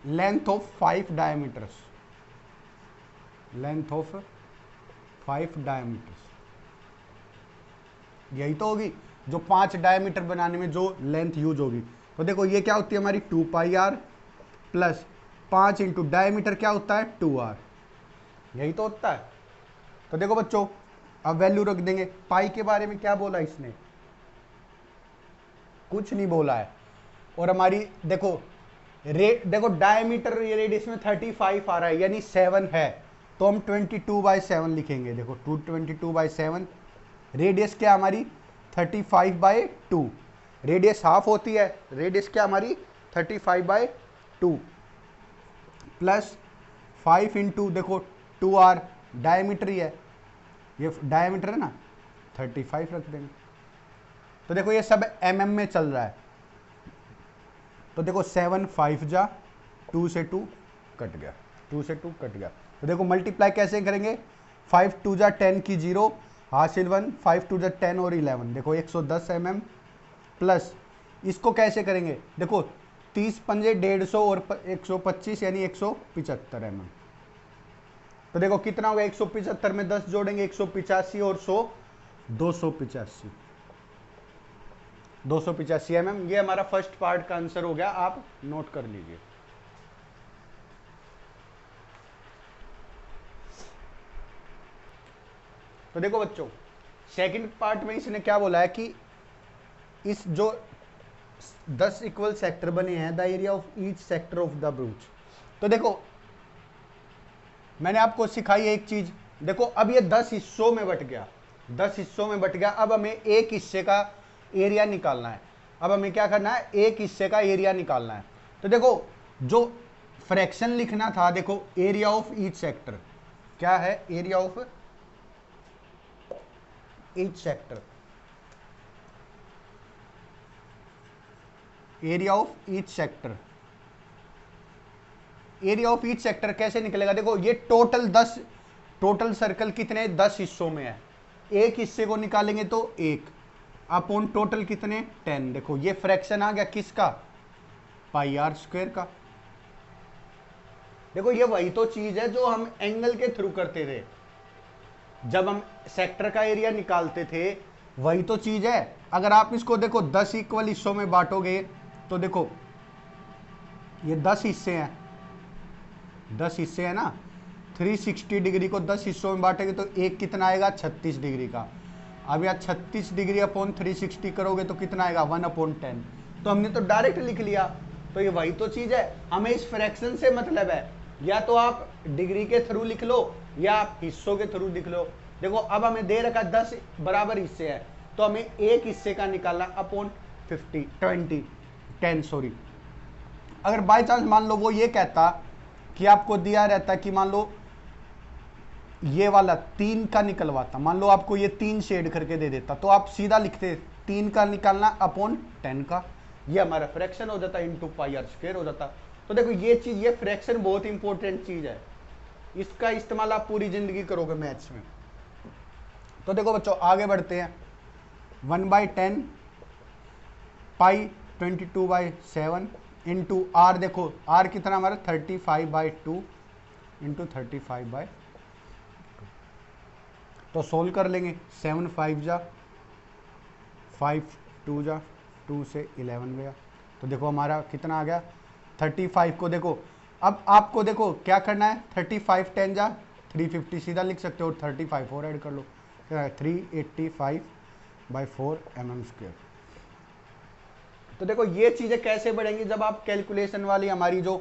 length of 5 diameters, length of 5 diameters, यही तो होगी जो 5 डायमीटर बनाने में जो लेंथ यूज होगी। तो देखो ये क्या होती है हमारी 2 पाई आर प्लस 5 इंटू डायमीटर क्या होता है 2r, यही तो होता है। तो देखो बच्चों अब वैल्यू रख देंगे। पाई के बारे में क्या बोला इसने, कुछ नहीं बोला है। और हमारी देखो देखो डायमीटर रेडियस में 35 आ रहा है यानी 7 है, तो हम 22/7 लिखेंगे। देखो 222/7, रेडियस क्या हमारी 35/2, रेडियस हाफ होती है, रेडियस क्या हमारी 35/2 प्लस 5 इंटू देखो 2r डायमीटर ही है, ये डायमीटर है ना, 35 रख देंगे। तो देखो ये सब mm में चल रहा है, तो देखो 7 5 जा 2 से 2 कट गया, 2 से 2 कट गया। तो देखो मल्टीप्लाई कैसे करेंगे, 5 2 जा 10 की 0 हासिल 1, 5 2 जा 10 और 11, देखो 110 mm प्लस इसको कैसे करेंगे, देखो 30 पंजे 150 और 125 यानी 175 mm। तो देखो कितना होगा, 175 में 10 जोड़ेंगे 185 और 100 285, 285 mm। ये हमारा फर्स्ट पार्ट का आंसर हो गया, आप नोट कर लीजिए। तो देखो बच्चों सेकंड पार्ट में इसने क्या बोला है कि इस जो 10 इक्वल सेक्टर बने हैं, the area of each sector of the ब्रूच। तो देखो मैंने आपको सिखाई एक चीज, देखो अब ये 10 हिस्सों में बट गया, 10 हिस्सों में बट गया। अब हमें एक हिस्से का एरिया निकालना है, अब हमें क्या करना है, एक हिस्से का एरिया निकालना है। तो देखो जो फ्रैक्शन लिखना था, देखो एरिया ऑफ ईच सेक्टर क्या है, area of each sector, area of each sector, area of each sector कैसे निकलेगा, देखो ये टोटल सर्कल कितने 10 हिस्सों में है, एक हिस्से को निकालेंगे तो 1 अपॉन टोटल कितने 10। देखो ये फ्रैक्शन आ गया किसका, पाई आर स्क्वायर का। देखो ये वही तो चीज है जो हम एंगल के थ्रू करते थे, जब हम सेक्टर का एरिया निकालते थे, वही तो चीज है। अगर आप इसको देखो 10 इक्वल हिस्सों में बांटोगे तो देखो ये 10 हिस्से हैं, 10 हिस्से है ना, 360 डिग्री को 10 हिस्सों में बांटेंगे तो एक कितना आएगा 36 डिग्री का। अब यहाँ 36 डिग्री अपॉन 360 करोगे तो कितना आएगा 1/10। तो हमने तो डायरेक्ट लिख लिया। तो ये वही तो चीज है, हमें इस फ्रैक्शन से मतलब है, या तो आप डिग्री के थ्रू लिख लो या आप हिस्सों के थ्रू लिख लो। देखो अब हमें दे रखा 10 बराबर हिस्से हैं, तो हमें एक हिस्से का निकालना अपॉन 10 सॉरी। अगर बाई चांस मान लो वो ये कहता कि आपको दिया रहता कि मान लो ये वाला 3 का निकलवाता, मान लो आपको ये 3 शेड करके दे देता, तो आप सीधा लिखते 3 का निकालना अपॉन 10 का, ये हमारा फ्रैक्शन हो जाता, इंटू पाई आर स्क्वायर हो जाता। तो देखो ये चीज, ये फ्रैक्शन बहुत इंपॉर्टेंट चीज है, इसका इस्तेमाल आप पूरी जिंदगी करोगे मैथ्स में। तो देखो बच्चों आगे बढ़ते हैं, 1/10 पाई 22/7 इंटू आर, देखो आर कितना हमारा 35/2 इंटू 35/2। तो सोल्व कर लेंगे, 7 5 जा 5 2 जा 2 से 11 गया, तो देखो हमारा कितना आ गया 35 को। देखो अब आपको देखो क्या करना है, 35 10 जा 350 सीधा लिख सकते हो, और 35 और ऐड कर लो, 385 बाई 4 mm²। तो देखो ये चीजें कैसे बढ़ेंगी, जब आप कैलकुलेशन वाली हमारी जो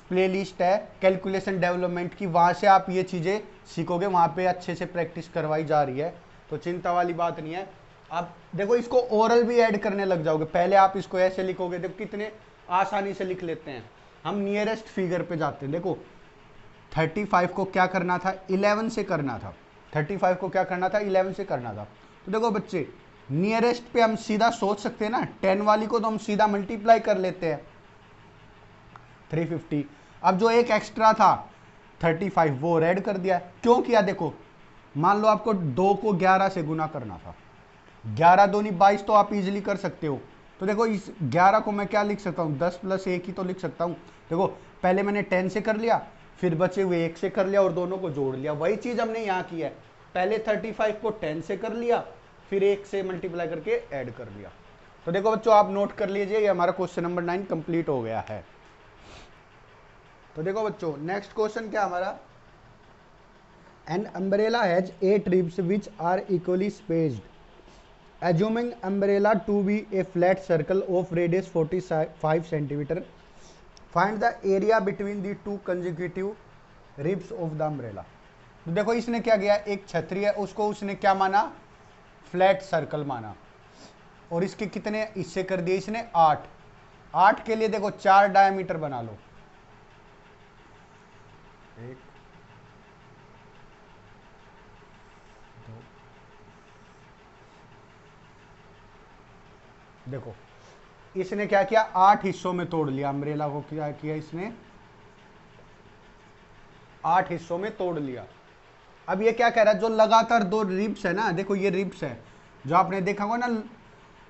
प्ले लिस्ट है कैलकुलेशन डेवलपमेंट की, वहां से आप ये चीजें सीखोगे, वहां पे अच्छे से प्रैक्टिस करवाई जा रही है, तो चिंता वाली बात नहीं है। आप देखो इसको ओरल भी ऐड करने लग जाओगे, पहले आप इसको ऐसे लिखोगे, देखो कितने आसानी से लिख लेते हैं हम। नियरेस्ट फिगर पे जाते हैं, देखो 35 को क्या करना था, 11 से करना था। 35 को क्या करना था, 11 से करना था। तो देखो बच्चे नियरेस्ट पे हम सीधा सोच सकते हैं ना, 10 वाली को तो हम सीधा मल्टीप्लाई कर लेते हैं 350। अब जो एक एक्स्ट्रा था 35 वो ऐड कर दिया। क्यों किया, देखो मान लो आपको 2 को 11 से गुना करना था, 11 दूनी 22 तो आप इजीली कर सकते हो। तो देखो इस 11 को मैं क्या लिख सकता हूँ, 10 + 1 ही तो लिख सकता हूँ। देखो पहले मैंने 10 से कर लिया, फिर बचे हुए 1 से कर लिया और दोनों को जोड़ लिया। वही चीज हमने यहाँ की है, पहले 35 को 10 से कर लिया, फिर 1 से मल्टीप्लाई करके ऐड कर लिया। तो देखो बच्चों आप नोट कर लीजिए, ये हमारा क्वेश्चन नंबर 9 कंप्लीट हो गया है। तो देखो बच्चों नेक्स्ट क्वेश्चन क्या हमारा, an umbrella has 8 ribs which are equally spaced, assuming umbrella to be a flat circle of radius 45 cm, find the area between the two consecutive ribs of the umbrella। तो देखो इसने क्या किया, एक छतरी है उसको उसने क्या माना, फ्लैट सर्कल माना, और इसके कितने हिस्से कर दिए इसने, 8। 8 के लिए देखो 4 डायमीटर बना लो, 1 2, देखो इसने क्या किया, 8 हिस्सों में तोड़ लिया अम्ब्रेला को, क्या किया इसने, 8 हिस्सों में तोड़ लिया। अब ये क्या कह रहा है, जो लगातार 2 रिब्स है ना, देखो ये रिब्स है, जो आपने देखा होगा ना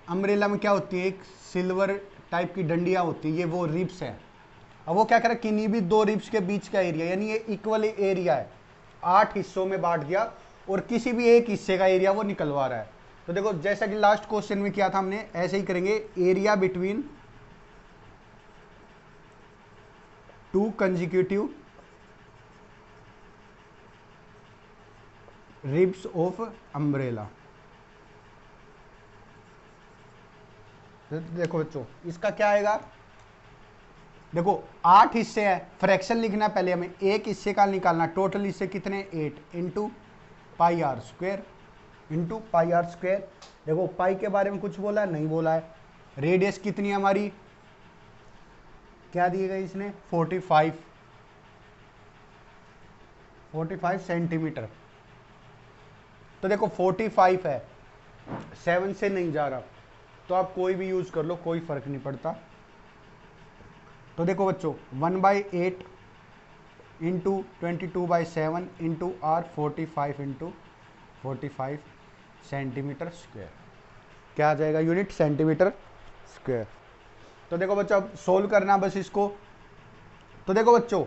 अम्ब्रेला में क्या होती है, एक सिल्वर टाइप की डंडियां होती है, ये वो रिब्स है। अब वो क्या कह रहा है, किन्हीं भी 2 रिब्स के बीच का एरिया, यानी ये इक्वल एरिया है, 8 हिस्सों में बांट दिया और किसी भी एक हिस्से का एरिया वो निकलवा रहा है। तो देखो जैसा कि लास्ट क्वेश्चन में किया था हमने, ऐसे ही करेंगे, area between 2 consecutive ribs of umbrella. देखो बच्चों इसका क्या आएगा, देखो 8 हिस्से हैं, फ्रैक्शन लिखना पहले हमें, एक हिस्से का निकालना, टोटल हिस्से कितने, 8 into pi r square, into pi r square. देखो पाई के बारे में कुछ बोला है, नहीं बोला है। रेडियस कितनी है हमारी, क्या दिए गए इसने, 45 सेंटीमीटर। तो देखो 45 है, 7 से नहीं जा रहा, तो आप कोई भी यूज कर लो, कोई फर्क नहीं पड़ता। तो देखो बच्चों 1/8 into 22/7 into r 45 into 45 centimetre square, क्या आ जाएगा यूनिट, सेंटीमीटर स्क्वायर। तो देखो बच्चों अब सोल्व करना बस इसको। तो देखो बच्चों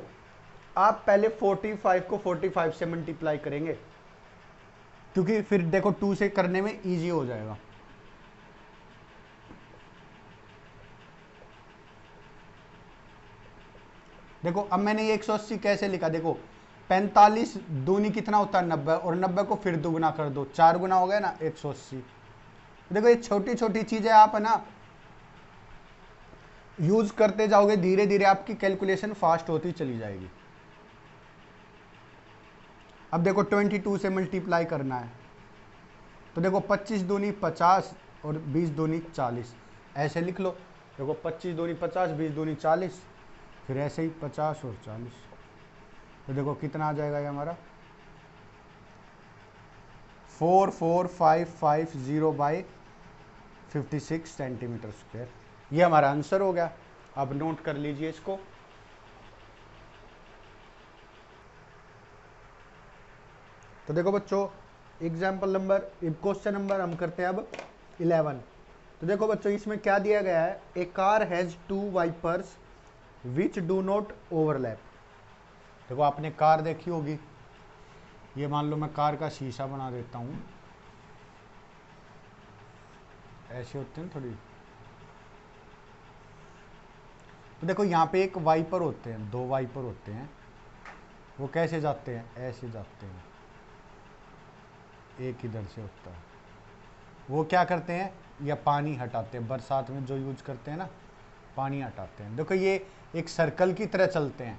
आप पहले 45 को 45 से मल्टीप्लाई करेंगे, क्योंकि फिर देखो 2 से करने में इजी हो जाएगा। देखो अब मैंने ये 180 कैसे लिखा, देखो 45 दूनी कितना होता है, 90, और 90 को फिर दुगुना कर दो, 4 गुना हो गया ना 180। देखो ये छोटी छोटी चीजें आप है ना यूज करते जाओगे, धीरे धीरे आपकी कैलकुलेशन फास्ट होती चली जाएगी। अब देखो 22 से मल्टीप्लाई करना है, तो देखो 25 दूनी 50 और 20 दूनी 40, ऐसे लिख लो। देखो 25 दूनी 50, 20 दूनी 40, फिर ऐसे ही 50 और 40, तो देखो कितना आ जाएगा ये हमारा, 44,550/56 सेंटीमीटर स्क्वायर। ये हमारा आंसर हो गया, आप नोट कर लीजिए इसको। तो देखो बच्चों एग्जाम्पल नंबर, क्वेश्चन नंबर हम करते हैं अब 11। तो देखो बच्चों इसमें क्या दिया गया है, a car has 2 wipers which do not overlap. देखो आपने कार देखी होगी, ये मान लो मैं कार का शीशा बना देता हूँ, ऐसे होते हैं थोड़ी। तो देखो यहाँ पे एक वाइपर होते हैं, 2 वाइपर होते हैं, वो कैसे जाते हैं, ऐसे जाते हैं, एक इधर से होता है, वो क्या करते हैं, या पानी हटाते हैं, बरसात में जो यूज करते हैं ना, पानी हटाते हैं। देखो ये एक सर्कल की तरह चलते हैं,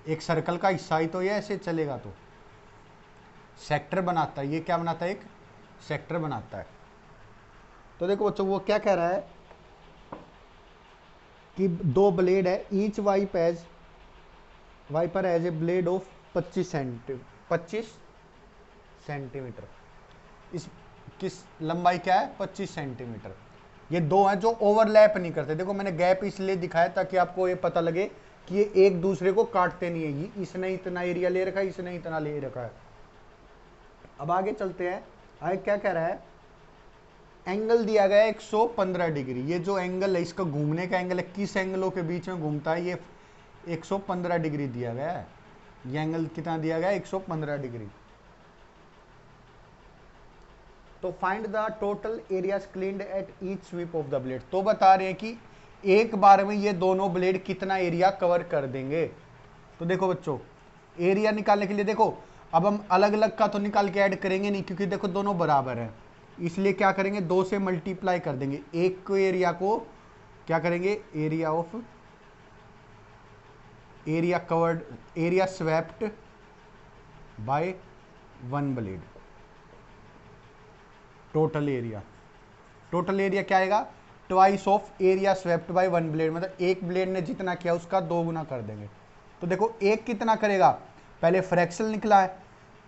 एक सर्कल का हिस्सा ही तो ये ऐसे चलेगा, तो सेक्टर बनाता है, ये क्या बनाता है, एक सेक्टर बनाता है। तो देखो बच्चों वो क्या कह रहा है कि दो ब्लेड है, each wiper has a blade of 25 centimetre. इस किस लंबाई क्या है, 25 सेंटीमीटर। ये दो हैं जो ओवरलैप नहीं करते। देखो मैंने गैप इसलिए दिखाया ताकि आपको ये पता लगे कि ये एक दूसरे को काटते नहीं है। ये इसने इतना एरिया ले रखा है, इसने इतना ले रखा है। अब आगे चलते हैं, आगे क्या कह रहा है, एंगल दिया गया है 115 डिग्री। ये जो एंगल है इसका घूमने का एंगल है, किस एंगलों के बीच में घूमता है, ये 115 डिग्री दिया गया है। ये एंगल कितना दिया गया है, 115 डिग्री। तो find the total areas cleaned at each sweep of the blade. तो बता रहे हैं कि एक बार में ये दोनों ब्लेड कितना एरिया कवर कर देंगे। तो देखो बच्चों, एरिया निकालने के लिए देखो, अब हम अलग अलग का तो निकाल के ऐड करेंगे नहीं, क्योंकि देखो दोनों बराबर हैं। इसलिए क्या करेंगे, 2 से मल्टीप्लाई कर देंगे। एक को एरिया को क्या करेंगे, area covered, area swept by 1 blade. Total area क्या आएगा, twice of area swept by 1 blade, मतलब एक ब्लेड ने जितना किया उसका 2 गुना कर देंगे। तो देखो एक कितना करेगा, पहले फ्रैक्शन निकला है,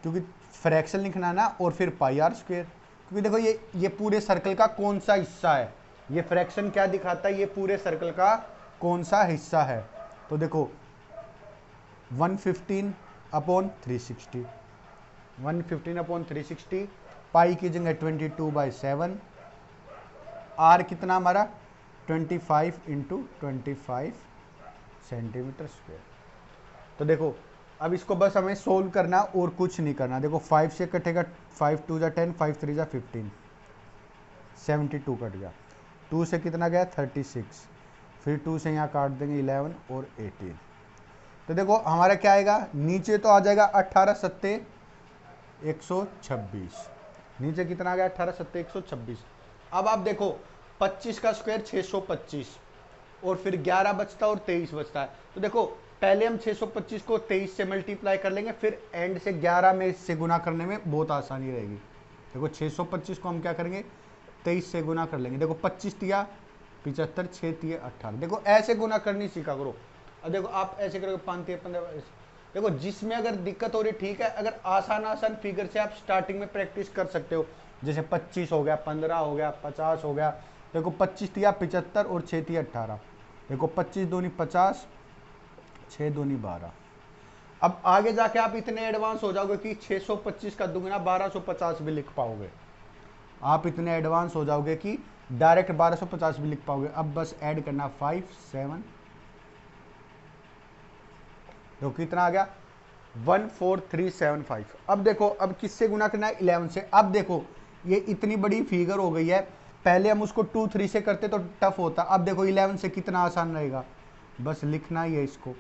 क्योंकि फ्रैक्शन लिखना है ना, और फिर पाई आर स्क्वायर। क्योंकि देखो ये पूरे सर्कल का कौन सा हिस्सा है, ये फ्रैक्शन क्या दिखाता है, ये पूरे सर्कल का कौन सा हिस्सा है। तो देखो 115 अपॉन 360, 115 अपॉन 360, पाई की जगह 22/7, आर कितना हमारा 25 इंटू 25 सेंटीमीटर स्क्वायर। तो देखो अब इसको बस हमें सोल्व करना और कुछ नहीं करना। देखो 5 से कटेगा, 5 2 जा 10, 5 3 जा 15, 72 कट गया। 2 से कितना गया 36, फिर 2 से यहाँ काट देंगे 11 और 18। तो देखो हमारा क्या आएगा, नीचे तो आ जाएगा 18 सत्ते 126, नीचे कितना आ गया 18 सत्ते 126। अब आप देखो 25 का स्क्वायर 625, और फिर 11 बचता और 23 बचता है। तो देखो पहले हम 625 को 23 से मल्टीप्लाई कर लेंगे, फिर एंड से 11 में इससे गुना करने में बहुत आसानी रहेगी। देखो 625 को हम क्या करेंगे, 23 से गुना कर लेंगे। देखो 25 दिया 75, 6 दिए 18। देखो ऐसे गुना करनी सीखा करो। अब देखो आप ऐसे करोगे 5 3 15। देखो जिसमें अगर दिक्कत हो रही ठीक है, अगर आसान फिगर से आप स्टार्टिंग में प्रैक्टिस कर सकते हो, जैसे 25 हो गया, 15 हो गया, 50 हो गया। देखो 25 दिया 75 और 6 दिया 18। देखो 25 दूनी 50, 6 दूनी 12। अब आगे जाके आप इतने एडवांस हो जाओगे कि 625 का दुगना 1250 भी लिख पाओगे। आप इतने एडवांस हो जाओगे कि डायरेक्ट 1250 भी लिख पाओगे। अब बस ऐड करना 5 7, तो कितना आ गया 14375। अब देखो अब किससे गुना करना है, 11 से। अब देखो ये इतनी बड़ी फिगर हो गई है, पहले हम उसको 2 3 से करते तो टफ होता। अब देखो 11 से कितना आसान रहेगा, बस लिखना ही है इसको।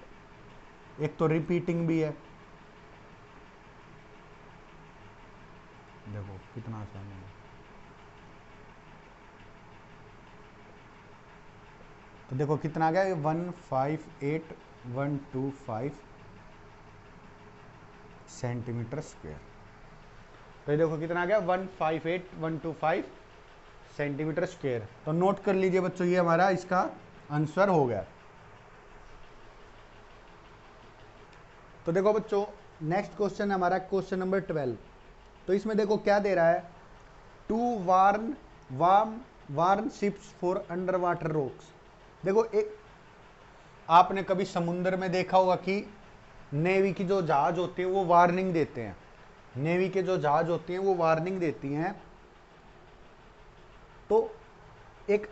एक तो रिपीटिंग भी है, देखो कितना आसान है। तो देखो कितना आ गया 158125 सेंटीमीटर स्क्वायर। तो ये देखो कितना आ गया 158125 सेंटीमीटर स्क्वायर। तो नोट कर लीजिए बच्चों, ये हमारा इसका आंसर हो गया। तो देखो बच्चों नेक्स्ट क्वेश्चन है हमारा क्वेश्चन नंबर 12। तो इसमें देखो क्या दे रहा है, 2 warn ships for underwater rocks. देखो एक आपने कभी समुद्र में देखा होगा कि नेवी की जो जहाज होती है वो वार्निंग देते हैं, नेवी के जो जहाज होती हैं वो वार्निंग देती हैं। तो एक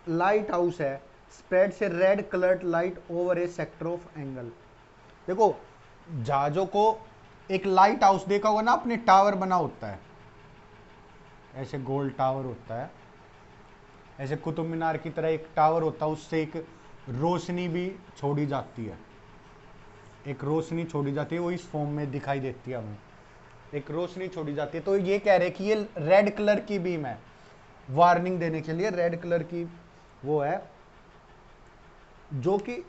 लाइट हाउस है, स्प्रेड से red coloured light over A sector of angle. देखो जहाजों को एक लाइट हाउस देखा होगा ना, अपने टावर बना होता है, ऐसे गोल टावर होता है, ऐसे कुतुब मीनार की तरह एक टावर होता है, उससे एक रोशनी भी छोड़ी जाती है, एक रोशनी छोड़ी जाती है, वो इस फॉर्म में दिखाई देती है हमें। एक रोशनी छोड़ी जाती है। तो ये कह रहे हैं कि ये रेड कलर की बीम है, वार्निंग देने के लिए रेड कलर की वो है, जो कि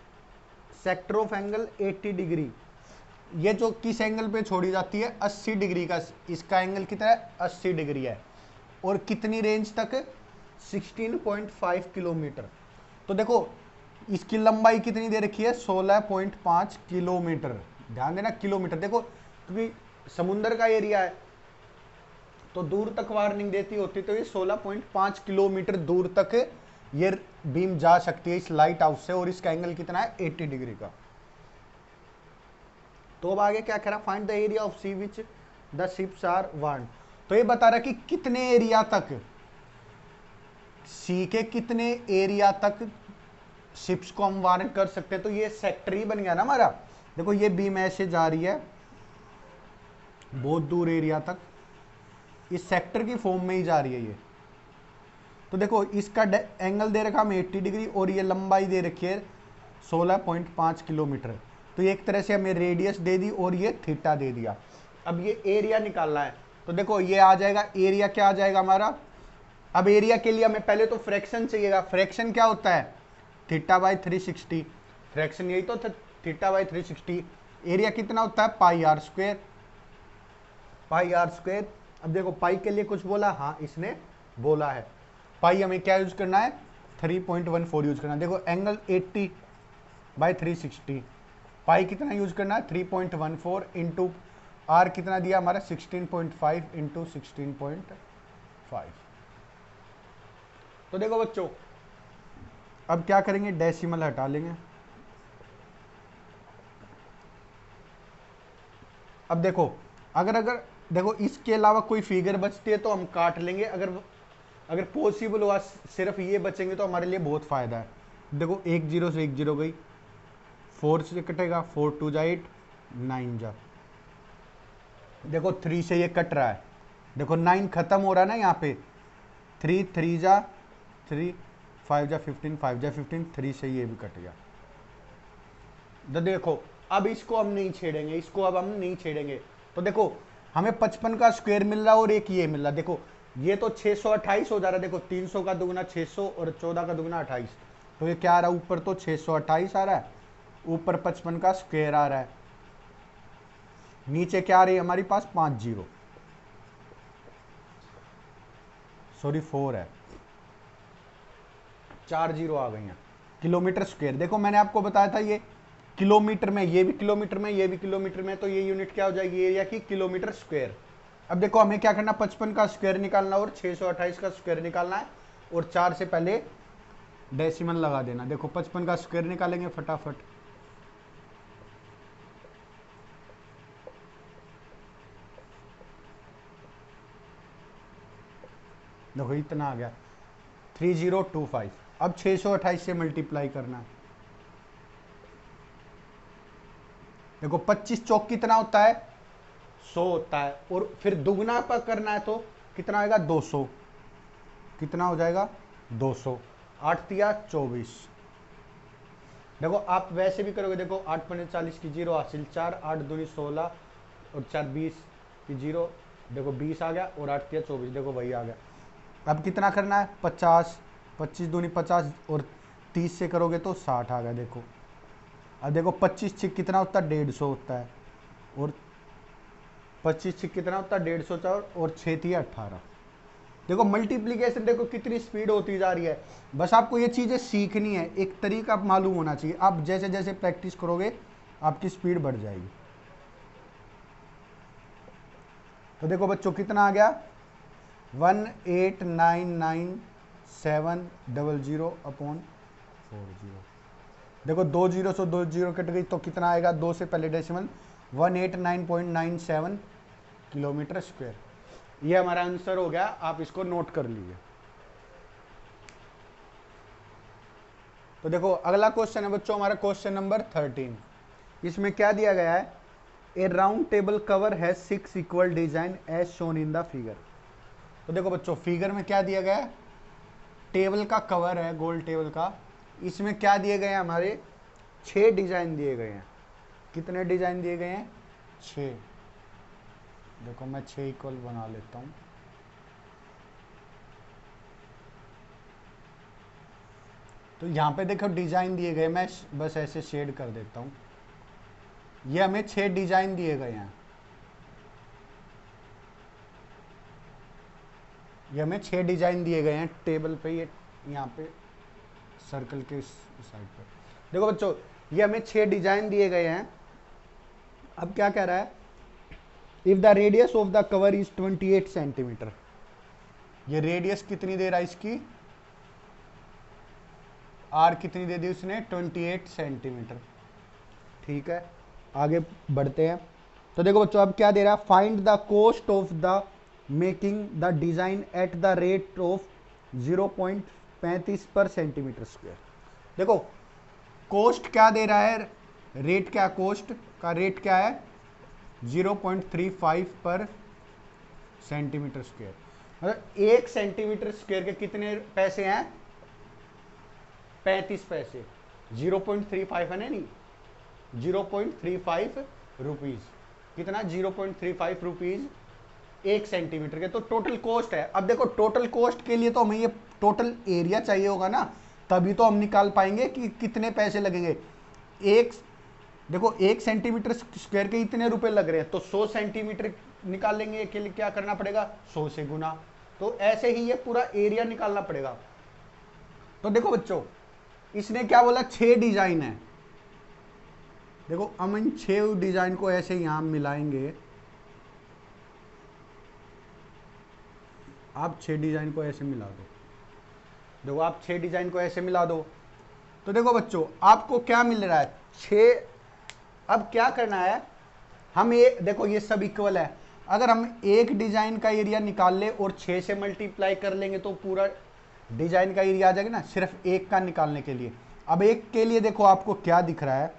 सेक्टर ऑफ एंगल 80 डिग्री, ये जो किस एंगल पे छोड़ी जाती है 80 डिग्री का, इसका एंगल कितना है 80 डिग्री है, और कितनी रेंज तक 16.5 किलोमीटर। तो देखो इसकी लंबाई कितनी दे रखी है 16.5 किलोमीटर, ध्यान देना किलोमीटर, देखो क्योंकि समुद्र का एरिया है तो दूर तक वार्निंग देती होती, तो ये 16.5 किलोमीटर दूर तक ये बीम जा सकती है इस लाइट हाउस से, और इसका एंगल कितना है 80 डिग्री का। तो अब आगे क्या कह रहा, find the area of sea which the ships are warn. तो ये बता रहा कि कितने एरिया तक, सी के कितने एरिया तक शिप्स को हम वार्न कर सकते हैं। तो ये सेक्टर ही बन गया ना हमारा, देखो ये बीम ऐसे जा रही है बहुत दूर एरिया तक, इस सेक्टर की फॉर्म में ही जा रही है ये। तो देखो इसका एंगल दे रखा हमें 80 डिग्री, और ये लंबाई दे रखी है 16.5 किलोमीटर। तो एक तरह से हमें रेडियस दे दी और ये थीटा दे दिया। अब ये एरिया निकालना है, तो देखो ये आ जाएगा एरिया, क्या आ जाएगा हमारा। अब एरिया के लिए हमें पहले तो फ्रैक्शन चाहिएगा। फ्रैक्शन क्या होता है थीटा बाई 360, फ्रैक्शन यही तो थीटा बाई 360। एरिया कितना होता है pi r square, pi r square. अब देखो पाई के लिए कुछ बोला, हाँ इसने बोला है पाई हमें क्या यूज करना है 3.14 यूज करना है। देखो एंगल 80 बाई 360, पाई कितना यूज करना है 3.14 इंटू आर कितना दिया हमारा 16.5 इंटू 16.5। तो देखो बच्चों अब क्या करेंगे, डेसिमल हटा लेंगे। अब देखो अगर देखो इसके अलावा कोई फिगर बचती है तो हम काट लेंगे, अगर पॉसिबल हुआ सिर्फ ये बचेंगे तो हमारे लिए बहुत फायदा है। देखो 1 0 से 1 0 गई, 4 से कटेगा, 4 2 जा 8, 9 जा, देखो 3 से ये कट रहा है, देखो 9 खत्म हो रहा है ना यहाँ पे, 3 3 जा 3, 5 जा 15, 5 जा 15, 3 से ये भी कट गया। तो देखो अब इसको हम नहीं छेड़ेंगे, इसको अब हम नहीं छेड़ेंगे। तो देखो हमें 55 का स्क्वायर मिल रहा है और एक ये मिल रहा है, देखो ये तो 628 हो जा रहा है, देखो 300 का दुगुना 600 और 14 का दुगुना 28, तो ये क्या आ रहा है ऊपर तो 628 आ रहा है, ऊपर 55 का स्क्वायर आ रहा है, नीचे क्या आ रही है हमारी पास 5 0, सॉरी 4 है, 4 0 आ गई हैं किलोमीटर स्क्वायर। देखो मैंने आपको बताया था ये किलोमीटर में, ये भी किलोमीटर में, ये भी किलोमीटर में, तो ये यूनिट क्या हो जाएगी एरिया की किलोमीटर स्क्वायर। अब देखो हमें क्या करना 55 का स्क्वायर निकालना और 628 का स्क्वायर निकालना है, और 4 से पहले डेसिमल लगा देना। देखो 55 का स्क्वायर निकालेंगे फटाफट, देखो इतना आ गया 3025। अब 628 से मल्टीप्लाई करना है, देखो 25 चौक कितना होता है 100 होता है, और फिर दुगना पर करना है तो कितना आएगा 200, कितना हो जाएगा 200, 8 तिया 24। देखो आप वैसे भी करोगे, देखो 8 पंजे 40 की 0 हासिल 4, 8 दूनी 16 और 4 20 की 0, देखो 20 आ गया, और 8 तिया 24, देखो वही आ गया। अब कितना करना है 50, 25 दूनी 50 और 30 से करोगे तो 60 आ गया। देखो अब देखो 25 छिक कितना होता है 150 होता है, और 25 छिक कितना होता है 150 और 6 थी 18। देखो मल्टीप्लीकेशन देखो कितनी स्पीड होती जा रही है। बस आपको ये चीज़ें सीखनी है, एक तरीका मालूम होना चाहिए, आप जैसे जैसे प्रैक्टिस करोगे आपकी स्पीड बढ़ जाएगी। तो देखो बच्चों कितना आ गया 1899700/40। देखो 2 0 से 2 0 कट गई तो कितना आएगा, 2 से पहले डेसिमल 189.97 किलोमीटर स्क्वायर। ये हमारा आंसर हो गया, आप इसको नोट कर लीजिए। तो देखो अगला क्वेश्चन है बच्चों हमारा क्वेश्चन नंबर 13। इसमें क्या दिया गया है, ए राउंड टेबल कवर है 6 equal design as shown in the figure. तो देखो बच्चों फिगर में क्या दिया गया है, टेबल का कवर है गोल टेबल का, इसमें क्या दिए गए हैं हमारे 6 डिजाइन दिए गए हैं। कितने डिजाइन दिए गए हैं 6। देखो मैं 6 इक्वल बना लेता हूँ। तो यहाँ पे देखो डिजाइन दिए गए, मैं बस ऐसे शेड कर देता हूँ। ये हमें 6 डिजाइन दिए गए हैं, ये हमें 6 डिजाइन दिए गए हैं टेबल पे, ये यहाँ पे सर्कल के साइड पर। देखो बच्चों, ये हमें 6 डिजाइन दिए गए हैं। अब क्या कह रहा है, if the radius of the cover is 28 centimetre. ये रेडियस कितनी दे रहा है इसकी, आर कितनी दे दी उसने, 28 सेंटीमीटर। ठीक है, आगे बढ़ते हैं। तो देखो बच्चों अब क्या दे रहा है, find the cost of the making the design at the rate of 0.35 पर सेंटीमीटर स्क्वायर। देखो कॉस्ट क्या दे रहा है, रेट क्या, कॉस्ट का रेट क्या है 0.35 पर सेंटीमीटर स्क्वायर। मतलब 1 सेंटीमीटर स्क्वायर के कितने पैसे हैं, 35 पैसे। 0.35 है ना, नहीं 0.35 रुपीज, कितना 0.35 रुपीज 1 सेंटीमीटर के। तो टोटल कॉस्ट है। अब देखो टोटल कॉस्ट के लिए तो हमें ये टोटल एरिया चाहिए होगा ना, तभी तो हम निकाल पाएंगे कि कितने पैसे लगेंगे। एक देखो 1 सेंटीमीटर स्क्वायर के इतने रुपए लग रहे हैं, तो 100 सेंटीमीटर निकाल लेंगे, के लिए क्या करना पड़ेगा, 100 से गुना। तो ऐसे ही ये पूरा एरिया निकालना पड़ेगा। तो देखो बच्चों, इसने क्या बोला, 6 डिजाइन है। देखो हम इन 6 डिजाइन को ऐसे यहां मिलाएंगे, आप 6 डिजाइन को ऐसे मिला दो। देखो आप 6 डिजाइन को ऐसे मिला दो, तो देखो बच्चों आपको क्या मिल रहा है, 6। अब क्या करना है, हम ये देखो ये सब इक्वल है। अगर हम एक डिजाइन का एरिया निकाल ले और 6 से मल्टीप्लाई कर लेंगे तो पूरा डिजाइन का एरिया आ जाएगा ना, सिर्फ एक का निकालने के लिए। अब एक के लिए देखो आपको क्या दिख रहा है,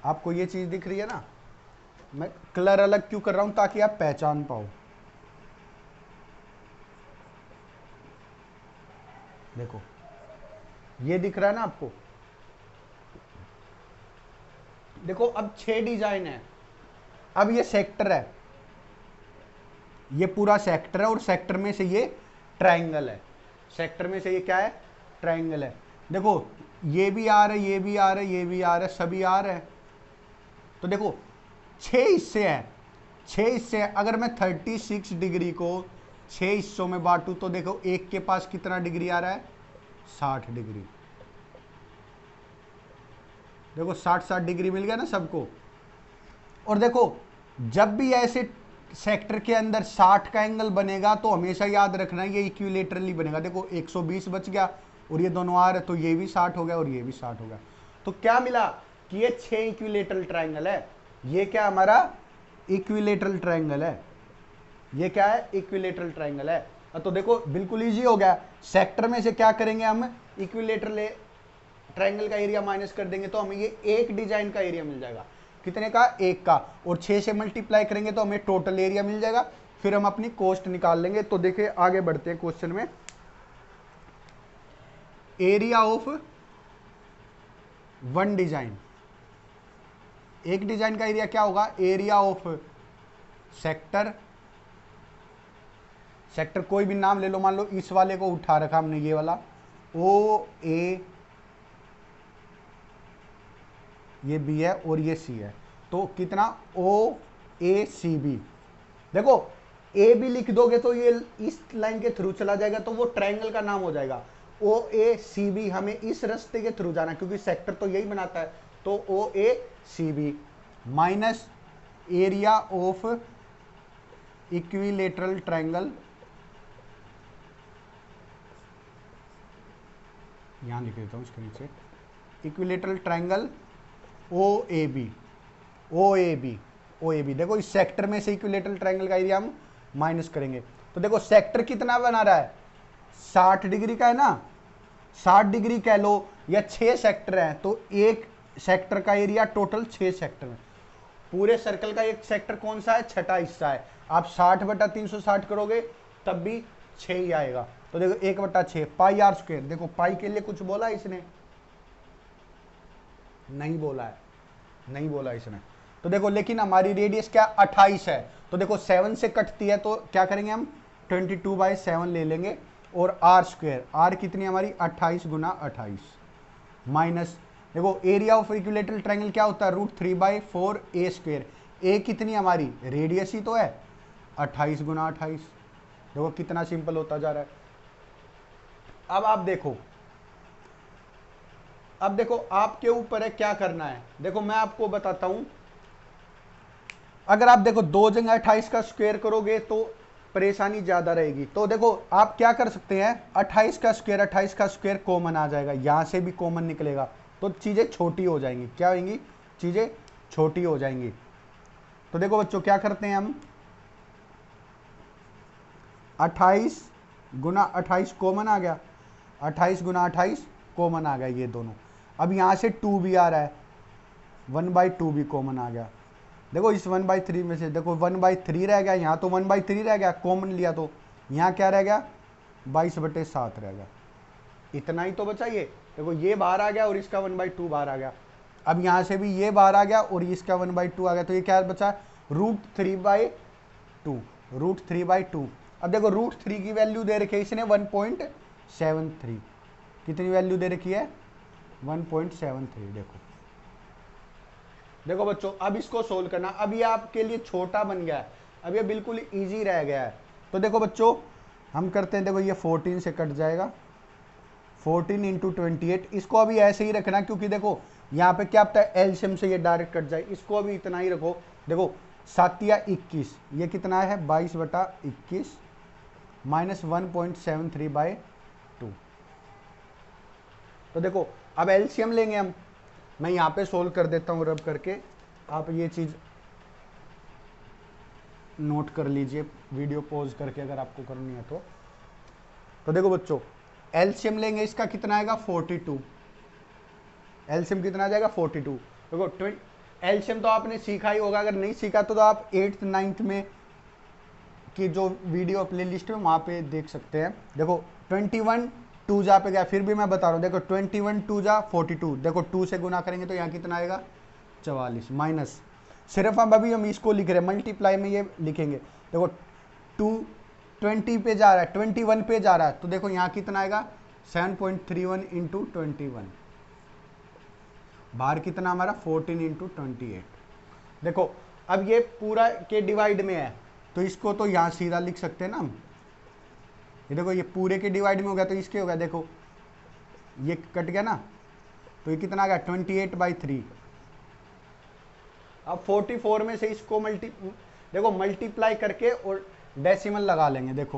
आपको ये चीज दिख रही है ना, मैं कलर अलग क्यों कर रहा हूं, ताकि आप पहचान पाओ। देखो ये दिख रहा है ना आपको। देखो अब 6 डिजाइन है, अब ये सेक्टर है, ये पूरा सेक्टर है, और सेक्टर में से ये ट्रायंगल है, सेक्टर में से ये क्या है, ट्रायंगल है। देखो ये भी आ रहा है, ये भी आ रहा है, ये भी आ रहा है, सभी आ रहे हैं। तो देखो 6 हिस्से हैं, 6 हिस्से हैं। अगर मैं 36 डिग्री को 6 हिस्सों में बांटू तो देखो एक के पास कितना डिग्री आ रहा है, 60 डिग्री। देखो 60 डिग्री मिल गया ना सबको। और देखो जब भी ऐसे सेक्टर के अंदर 60 का एंगल बनेगा तो हमेशा याद रखना ये इक्विलेटरली बनेगा। देखो 120 बच गया और ये दोनों आ रहे, तो ये भी 60 हो गया और ये भी 60 हो गया। तो क्या मिला कि ये 6 इक्विलेटरल ट्रायंगल है। ये क्या हमारा इक्विलेटरल ट्रायंगल है, ये क्या है, इक्विलेटरल ट्रायंगल है। तो देखो बिल्कुल इजी हो गया। सेक्टर में से क्या करेंगे हम, इक्विलेटरल ट्रायंगल का एरिया माइनस कर देंगे तो हमें ये एक डिजाइन का एरिया मिल जाएगा। कितने का, एक का। और 6 से मल्टीप्लाई करेंगे तो हमें टोटल एरिया मिल जाएगा। फिर हम अपनी कॉस्ट निकाल लेंगे। तो देखिए आगे बढ़ते हैं क्वेश्चन में। एरिया ऑफ वन डिजाइन, एक डिजाइन का एरिया क्या होगा, एरिया ऑफ सेक्टर, सेक्टर कोई भी नाम ले लो, मान लो इस वाले को उठा रखा हमने, ये वाला ओ ए, ये बी है और ये सी है, तो कितना ओ ए सी बी। देखो ए बी लिख दोगे तो ये इस लाइन के थ्रू चला जाएगा, तो वो ट्रायंगल का नाम हो जाएगा। ओ ए सी बी, हमें इस रास्ते के थ्रू जाना क्योंकि सेक्टर तो यही बनाता है। तो O A C B minus area of equilateral triangle, यहां लिख देता हूं इसके नीचे, equilateral triangle O A B, O A B, O A B. देखो इस सेक्टर में से इक्विलेटरल ट्रायंगल का एरिया हम माइनस करेंगे। तो देखो सेक्टर कितना बना रहा है, 60 डिग्री का है ना, 60 डिग्री कह लो, या 6 सेक्टर हैं तो एक सेक्टर का एरिया टोटल 6 सेक्टर है। पूरे सर्कल का एक सेक्टर कौन सा है, छठा हिस्सा है। आप 60/360 करोगे तब भी 6 ही आएगा। तो देखो 1/6 पाई आर स्क्वायर। देखो पाई के लिए कुछ बोला इसने, नहीं बोला है। नहीं बोला इसने। तो देखो लेकिन हमारी रेडियस क्या 28 है, तो देखो 7 से कटती है तो क्या करेंगे हम 22/7 ले लेंगे, और आर स्क्वेयर, आर कितनी हमारी 28 गुना 28 माइनस, देखो एरिया ऑफ इक्विलेटरल ट्रायंगल क्या होता है √3/4 ए स्क्वेयर, ए कितनी हमारी रेडियस ही तो है 28 गुना 28। देखो कितना सिंपल होता जा रहा है। अब आप देखो, अब देखो आपके ऊपर है क्या करना है। देखो मैं आपको बताता हूं, अगर आप देखो 2 जगह 28 का स्क्वायर करोगे तो परेशानी ज्यादा रहेगी। तो देखो आप क्या कर सकते हैं, 28 का स्क्वायर कॉमन आ जाएगा, यहां से भी कॉमन निकलेगा, तो चीजें छोटी हो जाएंगी। क्या होंगी, चीजें छोटी हो जाएंगी। तो देखो बच्चों क्या करते हैं हम, 28 गुना 28 कॉमन आ गया, 28 गुना 28 कॉमन आ गया ये दोनों। अब यहां से 2 भी आ रहा है, 1/2 भी कॉमन आ गया। देखो इस 1/3 में से देखो 1/3 रह गया, यहाँ तो 1/3 रह गया, कॉमन लिया तो यहाँ क्या रह गया 22/7 रह गया। इतना ही तो बचा ये, देखो ये बाहर आ गया और इसका 1/2 बाहर आ गया। अब यहाँ से भी ये बाहर आ गया और इसका 1/2 आ गया, तो ये क्या बचा √3/2, √3/2। अब देखो √3 की वैल्यू दे रखी है इसने 1.73, कितनी वैल्यू दे रखी है 1.73। देखो देखो बच्चों अब इसको सोल्व करना, अब ये आपके लिए छोटा बन गया है, अब ये बिल्कुल इजी रह गया है। तो देखो बच्चों हम करते हैं, देखो ये 14 से कट जाएगा, 14 इंटू 28, इसको अभी ऐसे ही रखना क्योंकि देखो यहाँ पे क्या पता है एलसीएम से ये डायरेक्ट कट जाए, इसको अभी इतना ही रखो। देखो 7 या 21, ये कितना है 22/21 माइनस 1.73/2। तो देखो अब एलसीएम लेंगे हम, मैं यहाँ पे सोल्व कर देता हूँ रब करके, आप ये चीज़ नोट कर लीजिए वीडियो पॉज करके अगर आपको करनी है तो देखो बच्चों एलसीएम लेंगे, इसका कितना आएगा 42, एलसीएम कितना आ जाएगा 42। देखो एलसीएम तो आपने सीखा ही होगा, अगर नहीं सीखा तो आप 8th 9th में की जो वीडियो प्ले लिस्ट में वहाँ पे देख सकते हैं। देखो 21 2 जा पे गया, फिर भी मैं बता रहा हूँ, देखो 21 2 जा 42, देखो 2 से गुना करेंगे तो यहाँ कितना आएगा 44 माइनस, सिर्फ हम इसको लिख रहे हैं, मल्टीप्लाई में ये लिखेंगे। देखो 2 20 पे जा रहा है, 21 पे जा रहा है, तो देखो यहाँ कितना आएगा 7.31 इंटू 21, बाहर कितना हमारा 14 इंटू 28। देखो अब ये पूरा के डिवाइड में है तो इसको तो यहाँ सीधा लिख सकते हैं ना हम, ये देखो ये पूरे के डिवाइड में हो गया तो इसके हो गया, देखो ये कट गया ना, तो ये कितना आ गया 28/3। अब 44 में से इसको देखो मल्टीप्लाई करके और डेसिमल लगा लेंगे, देखो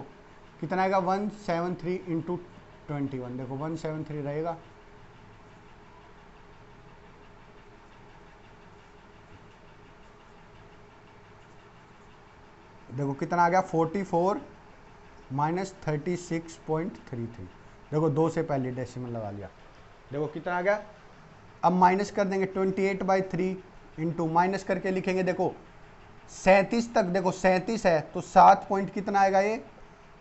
कितना आएगा 173 इंटू 21, देखो 173 रहेगा। देखो कितना आ गया 44 माइनस 36.33, देखो 2 से पहले डेसिमल लगा लिया, देखो कितना आ गया। अब माइनस कर देंगे 28/3 इंटू माइनस करके लिखेंगे, देखो 37 तक, देखो 37 है तो 7 पॉइंट कितना आएगा ये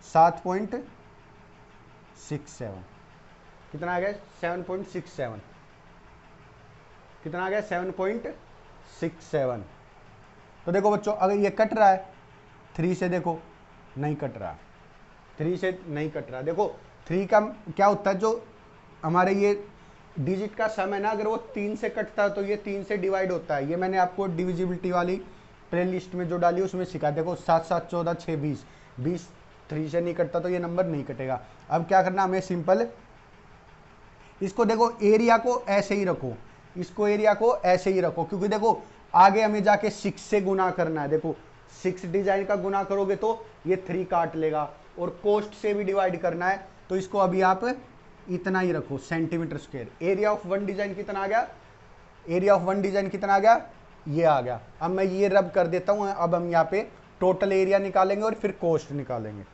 7.67, कितना आ गया 7.67, कितना आ गया 7.67। तो देखो बच्चों अगर ये कट रहा है 3 से, देखो नहीं कट रहा, 3 से नहीं कट रहा। देखो 3 का क्या होता है, जो हमारे ये डिजिट का सम है ना, अगर वो 3 से कटता है तो ये 3 से डिवाइड होता है। ये मैंने आपको डिविजिबिलिटी वाली प्ले लिस्ट में जो डाली उसमें सिखा, देखो 7 7 14 6 20, 20 3 से नहीं कटता तो ये नंबर नहीं कटेगा। अब क्या करना हमें, सिंपल इसको देखो एरिया को ऐसे ही रखो, इसको एरिया को ऐसे ही रखो, क्योंकि देखो आगे हमें जाके 6 से गुना करना है। देखो 6 डिजाइन का गुना करोगे तो ये 3 काट लेगा, और कोस्ट से भी डिवाइड करना है तो इसको अभी आप इतना ही रखो centimetre square. Area of one design कितना आ गया, एरिया ऑफ वन डिजाइन कितना आ गया, ये आ गया। अब मैं ये रब कर देता हूं, अब हम यहाँ पे टोटल एरिया निकालेंगे और फिर कोस्ट निकालेंगे।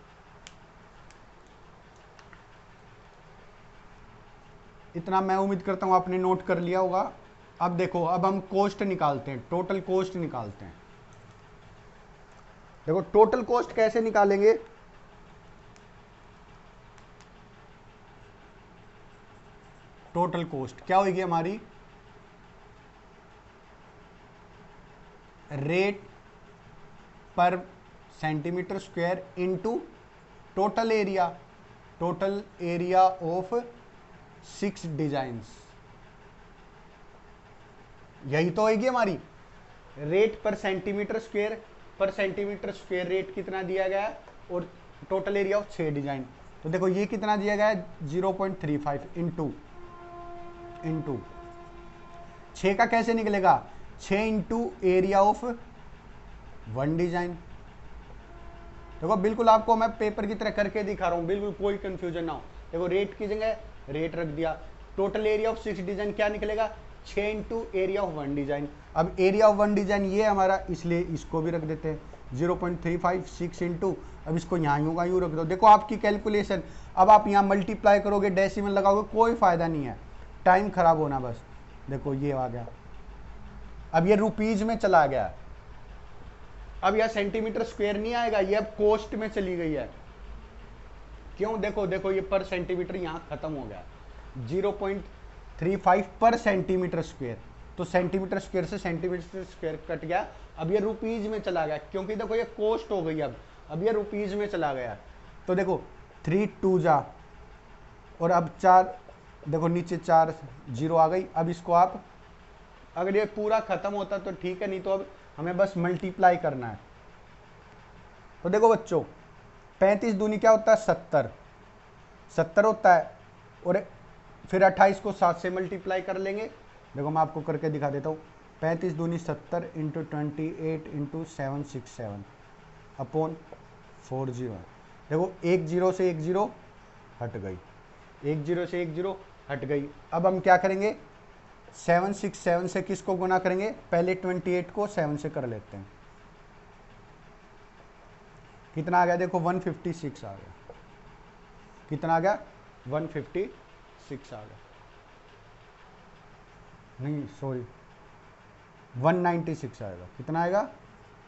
इतना मैं उम्मीद करता हूं आपने नोट कर लिया होगा। अब देखो अब हम कोस्ट निकालते हैं, टोटल कोस्ट निकालते हैं। देखो टोटल कोस्ट कैसे निकालेंगे, टोटल कोस्ट क्या होगी हमारी, रेट पर centimetre square into total area of 6 designs. यही तो होगी हमारी रेट पर सेंटीमीटर स्क्वायर रेट कितना दिया गया है और टोटल एरिया ऑफ 6 डिजाइन। तो देखो ये कितना दिया गया है 0.35 इंटू 6 का कैसे निकलेगा 6 इंटू एरिया ऑफ 1 डिजाइन। देखो बिल्कुल आपको मैं पेपर की तरह करके दिखा रहा हूं, बिल्कुल कोई कंफ्यूजन ना हो। देखो रेट की जगह रेट रख दिया, टोटल एरिया ऑफ 6 डिजाइन क्या निकलेगा 6 इंटू एरिया ऑफ 1 डिजाइन। अब एरिया ऑफ 1 डिजाइन ये हमारा, इसलिए इसको भी रख देते हैं 0.356 इंटू, अब इसको यहाँ यूँ का यूँ रख दो। देखो आपकी कैलकुलेशन, अब आप यहाँ मल्टीप्लाई करोगे डेसिमल लगाओगे कोई फायदा नहीं है, टाइम खराब होना बस। देखो ये आ गया, अब ये रुपीज में चला गया, अब यह सेंटीमीटर स्क्वायर नहीं आएगा, ये अब कोस्ट में चली गई है। क्यों, देखो ये पर सेंटीमीटर यहां खत्म हो गया 0.35 पर सेंटीमीटर स्क्वायर, तो सेंटीमीटर स्क्वायर से सेंटीमीटर स्क्वायर कट गया, अब ये रुपीज में चला गया क्योंकि देखो ये कोस्ट हो गई, अब ये रुपीज में चला गया। तो देखो 3 2 जा और अब 4, देखो नीचे 4 0 आ गई। अब इसको आप, अगर ये पूरा खत्म होता तो ठीक है, नहीं तो अब हमें बस मल्टीप्लाई करना है। तो देखो बच्चों 35 दूनी क्या होता है 70 होता है, और फिर 28 को 7 से मल्टीप्लाई कर लेंगे। देखो मैं आपको करके दिखा देता हूँ, 35 दूनी 70 इंटू 28 इंटू 767 अपॉन 40। देखो 1 0 से 1 0 हट गई, 1 0 से 1 0 हट गई। अब हम क्या करेंगे 767 से किसको गुना करेंगे, पहले 28 को 7 से कर लेते हैं। कितना आ गया देखो 156 आ गया, कितना आ गया 156 आ गया, नहीं सॉरी 196 आएगा। कितना आएगा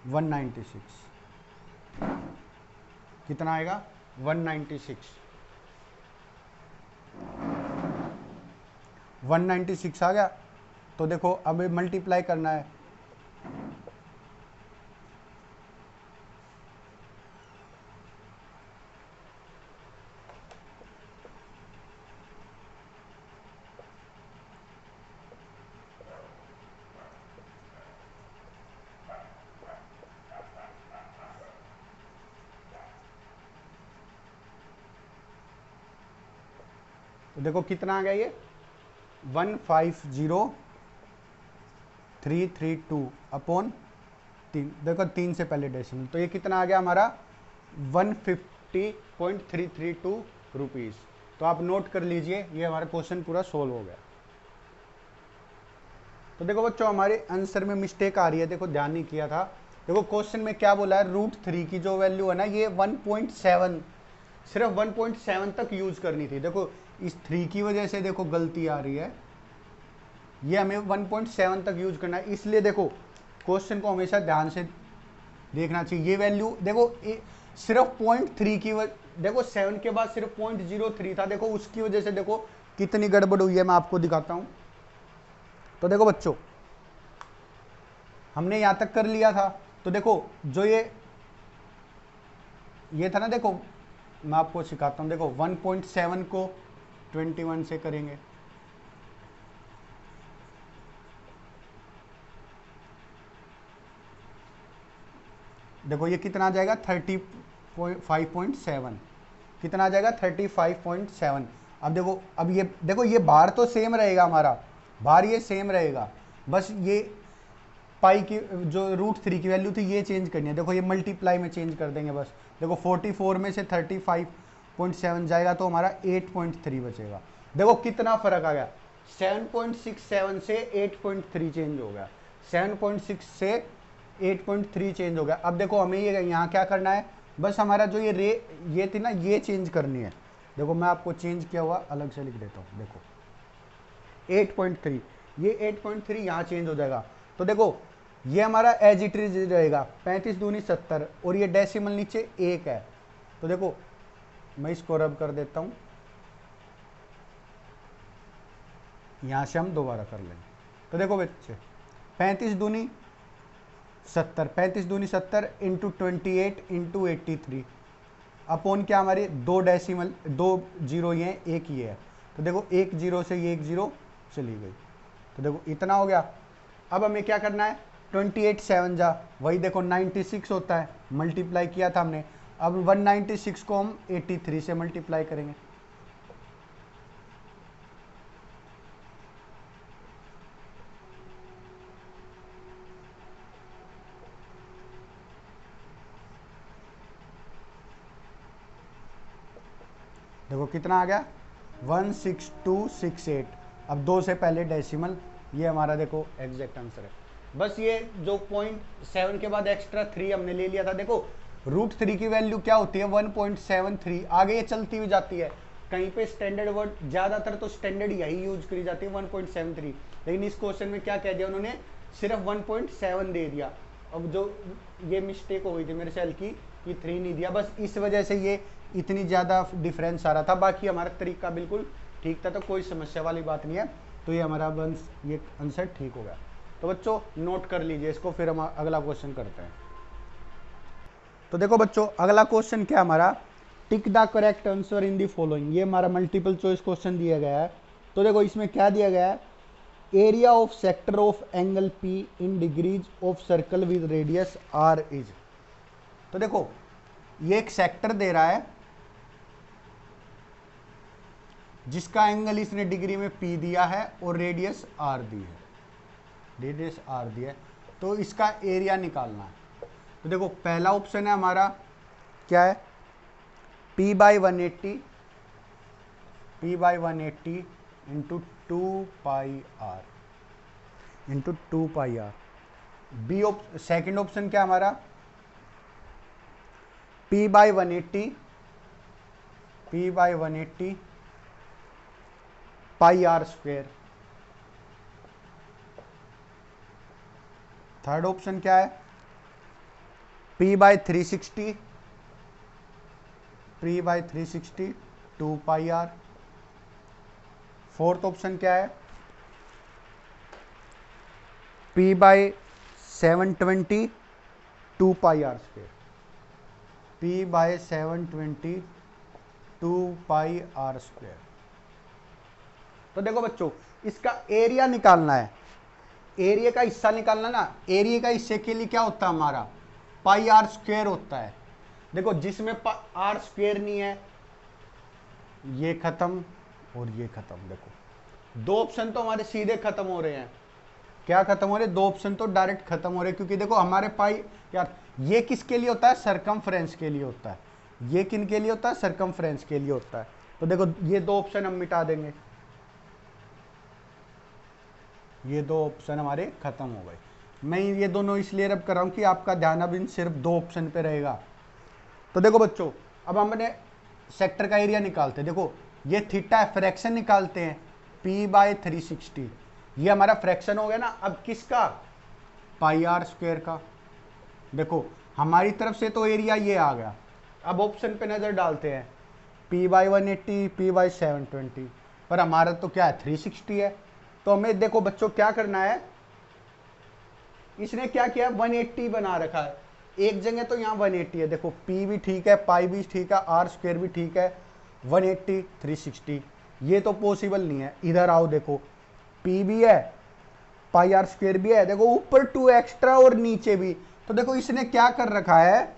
196, कितना आएगा 196 आ गया। तो देखो अब मल्टीप्लाई करना है, तो देखो कितना आ गया ये 150,332 अपॉन 3, देखो 3 से पहले डेसिमल, तो ये कितना आ गया हमारा 150.332 रुपीज़। तो आप नोट कर लीजिए, ये हमारा क्वेश्चन पूरा सोल्व हो गया। तो देखो बच्चों हमारे आंसर में मिस्टेक आ रही है, देखो ध्यान नहीं किया था। देखो क्वेश्चन में क्या बोला है, √3 की जो वैल्यू है ना ये 1.7, सिर्फ 1.7 तक यूज करनी थी। देखो इस 3 की वजह से देखो गलती आ रही है, ये हमें 1.7 तक यूज करना है, इसलिए देखो क्वेश्चन को हमेशा ध्यान से देखना चाहिए। ये वैल्यू देखो सिर्फ 0.3 की देखो 7 के बाद सिर्फ 0.03 था, देखो उसकी वजह से देखो कितनी गड़बड़ हुई है, मैं आपको दिखाता हूं। तो देखो बच्चों हमने यहां तक कर लिया था, तो देखो जो ये था ना, देखो मैं आपको सिखाता हूं, देखो 1.7 को 21 से करेंगे, देखो ये कितना आ जाएगा 35.7, कितना आ जाएगा 35.7। अब देखो, अब ये देखो ये बार तो सेम रहेगा, हमारा बार ये सेम रहेगा, बस ये पाई की जो √3 की वैल्यू थी ये चेंज करनी है। देखो ये मल्टीप्लाई में चेंज कर देंगे बस। देखो 44 में से 35.7 जाएगा तो हमारा 8.3 बचेगा। देखो कितना फर्क आ गया, 7.67 से 8.3 चेंज हो गया, 7.6 से 8.3 चेंज हो गया। अब देखो हमें ये यहाँ क्या करना है, बस हमारा जो ये थी ना ये चेंज करनी है। देखो मैं आपको चेंज किया हुआ अलग से लिख देता हूँ, देखो 8.3, ये 8.3 यहाँ चेंज हो जाएगा। तो देखो ये हमारा एज इट इज रहेगा, 35 दूनी 70 और ये डेसिमल नीचे 1 है। तो देखो मैं इसको रब कर देता हूँ, यहाँ से हम दोबारा कर लेंगे। तो देखो बच्चे 35 दूनी 70, 35 दूनी 70 इंटू 28 इंटू 83 अपॉन क्या हमारे 2 डेसिमल 2 जीरो ये एक ही है, तो देखो 1 जीरो से ये 1 जीरो चली गई, तो देखो इतना हो गया। अब हमें क्या करना है, 28 7 जा वही देखो 96 होता है, मल्टीप्लाई किया था हमने। अब 196 को हम 83 से मल्टीप्लाई करेंगे, देखो कितना आ गया 16268। अब 2 से पहले डेसिमल, ये हमारा देखो एग्जैक्ट आंसर है। बस ये जो 0.7 के बाद एक्स्ट्रा 3 हमने ले लिया था, देखो √3 की वैल्यू क्या होती है 1.73, आगे ये चलती हुई जाती है। कहीं पे स्टैंडर्ड वर्ड ज्यादातर तो स्टैंडर्ड यही यूज करी जाती है 1.73, लेकिन इस क्वेश्चन में क्या कह दिया उन्होंने, सिर्फ 1.7 दे दिया। अब जो ये मिस्टेक हो गई थी मेरे सेल की कि 3 नहीं दिया, बस इस वजह से ये इतनी ज़्यादा डिफरेंस आ रहा था। बाकी हमारा तरीका बिल्कुल ठीक था, तो कोई समस्या वाली बात नहीं है। तो ये हमारा बंस ये आंसर ठीक हो गया। तो बच्चों नोट कर लीजिए इसको, फिर हम अगला क्वेश्चन करते हैं। तो देखो बच्चों अगला क्वेश्चन क्या हमारा, tick the correct answer in the following. ये हमारा मल्टीपल चॉइस क्वेश्चन दिया गया है। तो देखो इसमें क्या दिया गया है, area of sector of angle P in degrees of circle with radius R is. तो देखो ये एक सेक्टर दे रहा है जिसका एंगल इसने डिग्री में पी दिया है और रेडियस आर दी है, रेडियस आर दी है, तो इसका एरिया निकालना है। तो देखो पहला ऑप्शन है हमारा क्या है, p/180 into 2πr into 2πr। B second option क्या हमारा, p/180 πr²। थर्ड ऑप्शन क्या है, p/360 2πr। फोर्थ ऑप्शन क्या है, p/720 2πr², p/720 2πr²। तो देखो बच्चों इसका एरिया निकालना है, एरिया का हिस्सा निकालना ना। एरिया का हिस्से के लिए क्या होता है हमारा, πr² होता है। देखो जिसमें r² नहीं है ये खत्म और ये खत्म। देखो दो ऑप्शन तो हमारे सीधे खत्म हो रहे हैं। क्या खत्म हो रहे, दो ऑप्शन तो डायरेक्ट खत्म हो रहे, क्योंकि देखो हमारे पाई यार ये किसके लिए होता है, सरकमफ्रेंस के लिए होता है। ये किन के लिए होता है, सरकमफ्रेंस के लिए होता है। तो देखो ये दो ऑप्शन हम मिटा देंगे, ये दो ऑप्शन हमारे खत्म हो गए। मैं ये दोनों इसलिए रब कर रहा हूं कि आपका ध्यान अब इन सिर्फ दो ऑप्शन पे रहेगा। तो देखो बच्चों अब हमने सेक्टर का एरिया निकालते हैं। देखो ये थीटा है, फ्रैक्शन निकालते हैं, p/360 ये हमारा फ्रैक्शन हो गया ना। अब किसका, πr² का। देखो हमारी तरफ से तो एरिया ये आ गया। अब ऑप्शन पे नजर डालते हैं, p/180 p/720, पर हमारा तो क्या है 360 है। तो हमें देखो बच्चों क्या करना है, इसने क्या किया 180 बना रखा है एक जगह, तो यहाँ 180 है। देखो p भी ठीक है, पाई भी ठीक है, r² भी ठीक है, 180 360 ये तो पॉसिबल नहीं है। इधर आओ, देखो p भी है, πr² भी है, देखो ऊपर 2 एक्स्ट्रा और नीचे भी। तो देखो इसने क्या कर रखा है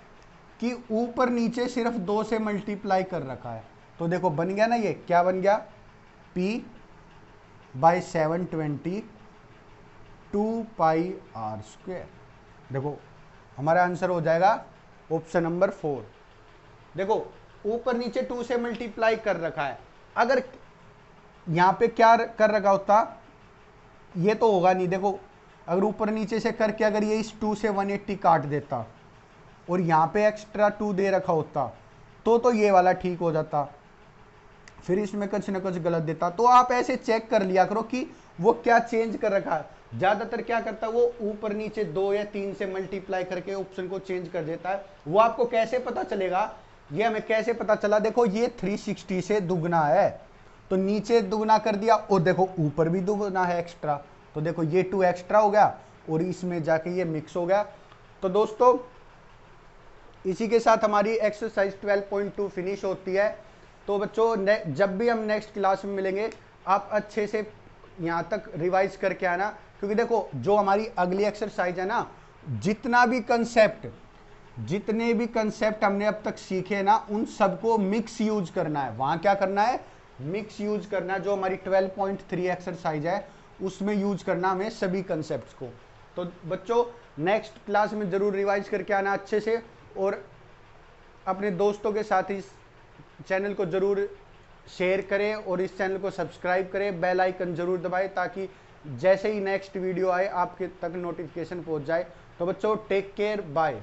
कि ऊपर नीचे सिर्फ 2 से मल्टीप्लाई कर रखा है। तो देखो बन गया ना, ये क्या बन गया, p/720 2πr²। देखो हमारा आंसर हो जाएगा ऑप्शन नंबर 4। देखो ऊपर नीचे 2 से मल्टीप्लाई कर रखा है, अगर यहां पे क्या कर रखा होता ये तो होगा नहीं। देखो अगर ऊपर नीचे से करके अगर ये इस 2 से 180 काट देता और यहाँ पे एक्स्ट्रा 2 दे रखा होता तो ये वाला ठीक हो जाता, फिर इसमें कुछ ना कुछ गलत देता। तो आप ऐसे चेक कर लिया करो कि वो क्या चेंज कर रखा है। ज्यादातर क्या करता है वो ऊपर नीचे 2 या 3 से मल्टीप्लाई करके ऑप्शन को चेंज कर देता है। वो आपको कैसे पता चलेगा, ये हमें कैसे पता चला, देखो ये 360 से दुगना है तो नीचे दुगना कर दिया और देखो ऊपर भी दुगना है एक्स्ट्रा, तो देखो ये 2 एक्स्ट्रा हो गया और इसमें जाके ये मिक्स हो गया। तो दोस्तों इसी के साथ हमारी एक्सरसाइज 12.2 फिनिश होती है। तो बच्चों जब भी हम नेक्स्ट क्लास में मिलेंगे आप अच्छे से यहाँ तक रिवाइज करके आना, क्योंकि देखो जो हमारी अगली एक्सरसाइज है ना, जितने भी कंसेप्ट हमने अब तक सीखे ना, उन सबको मिक्स यूज करना है। वहां क्या करना है, मिक्स यूज करना है। जो हमारी 12.3 एक्सरसाइज है उसमें यूज करना हमें सभी कंसेप्ट्स को। तो बच्चों नेक्स्ट क्लास में जरूर रिवाइज करके आना अच्छे से, और अपने दोस्तों के साथ इस चैनल को जरूर शेयर करें और इस चैनल को सब्सक्राइब करें, बेल आइकन जरूर दबाएं ताकि जैसे ही नेक्स्ट वीडियो आए आपके तक नोटिफिकेशन पहुंच जाए। तो बच्चों टेक केयर, बाय।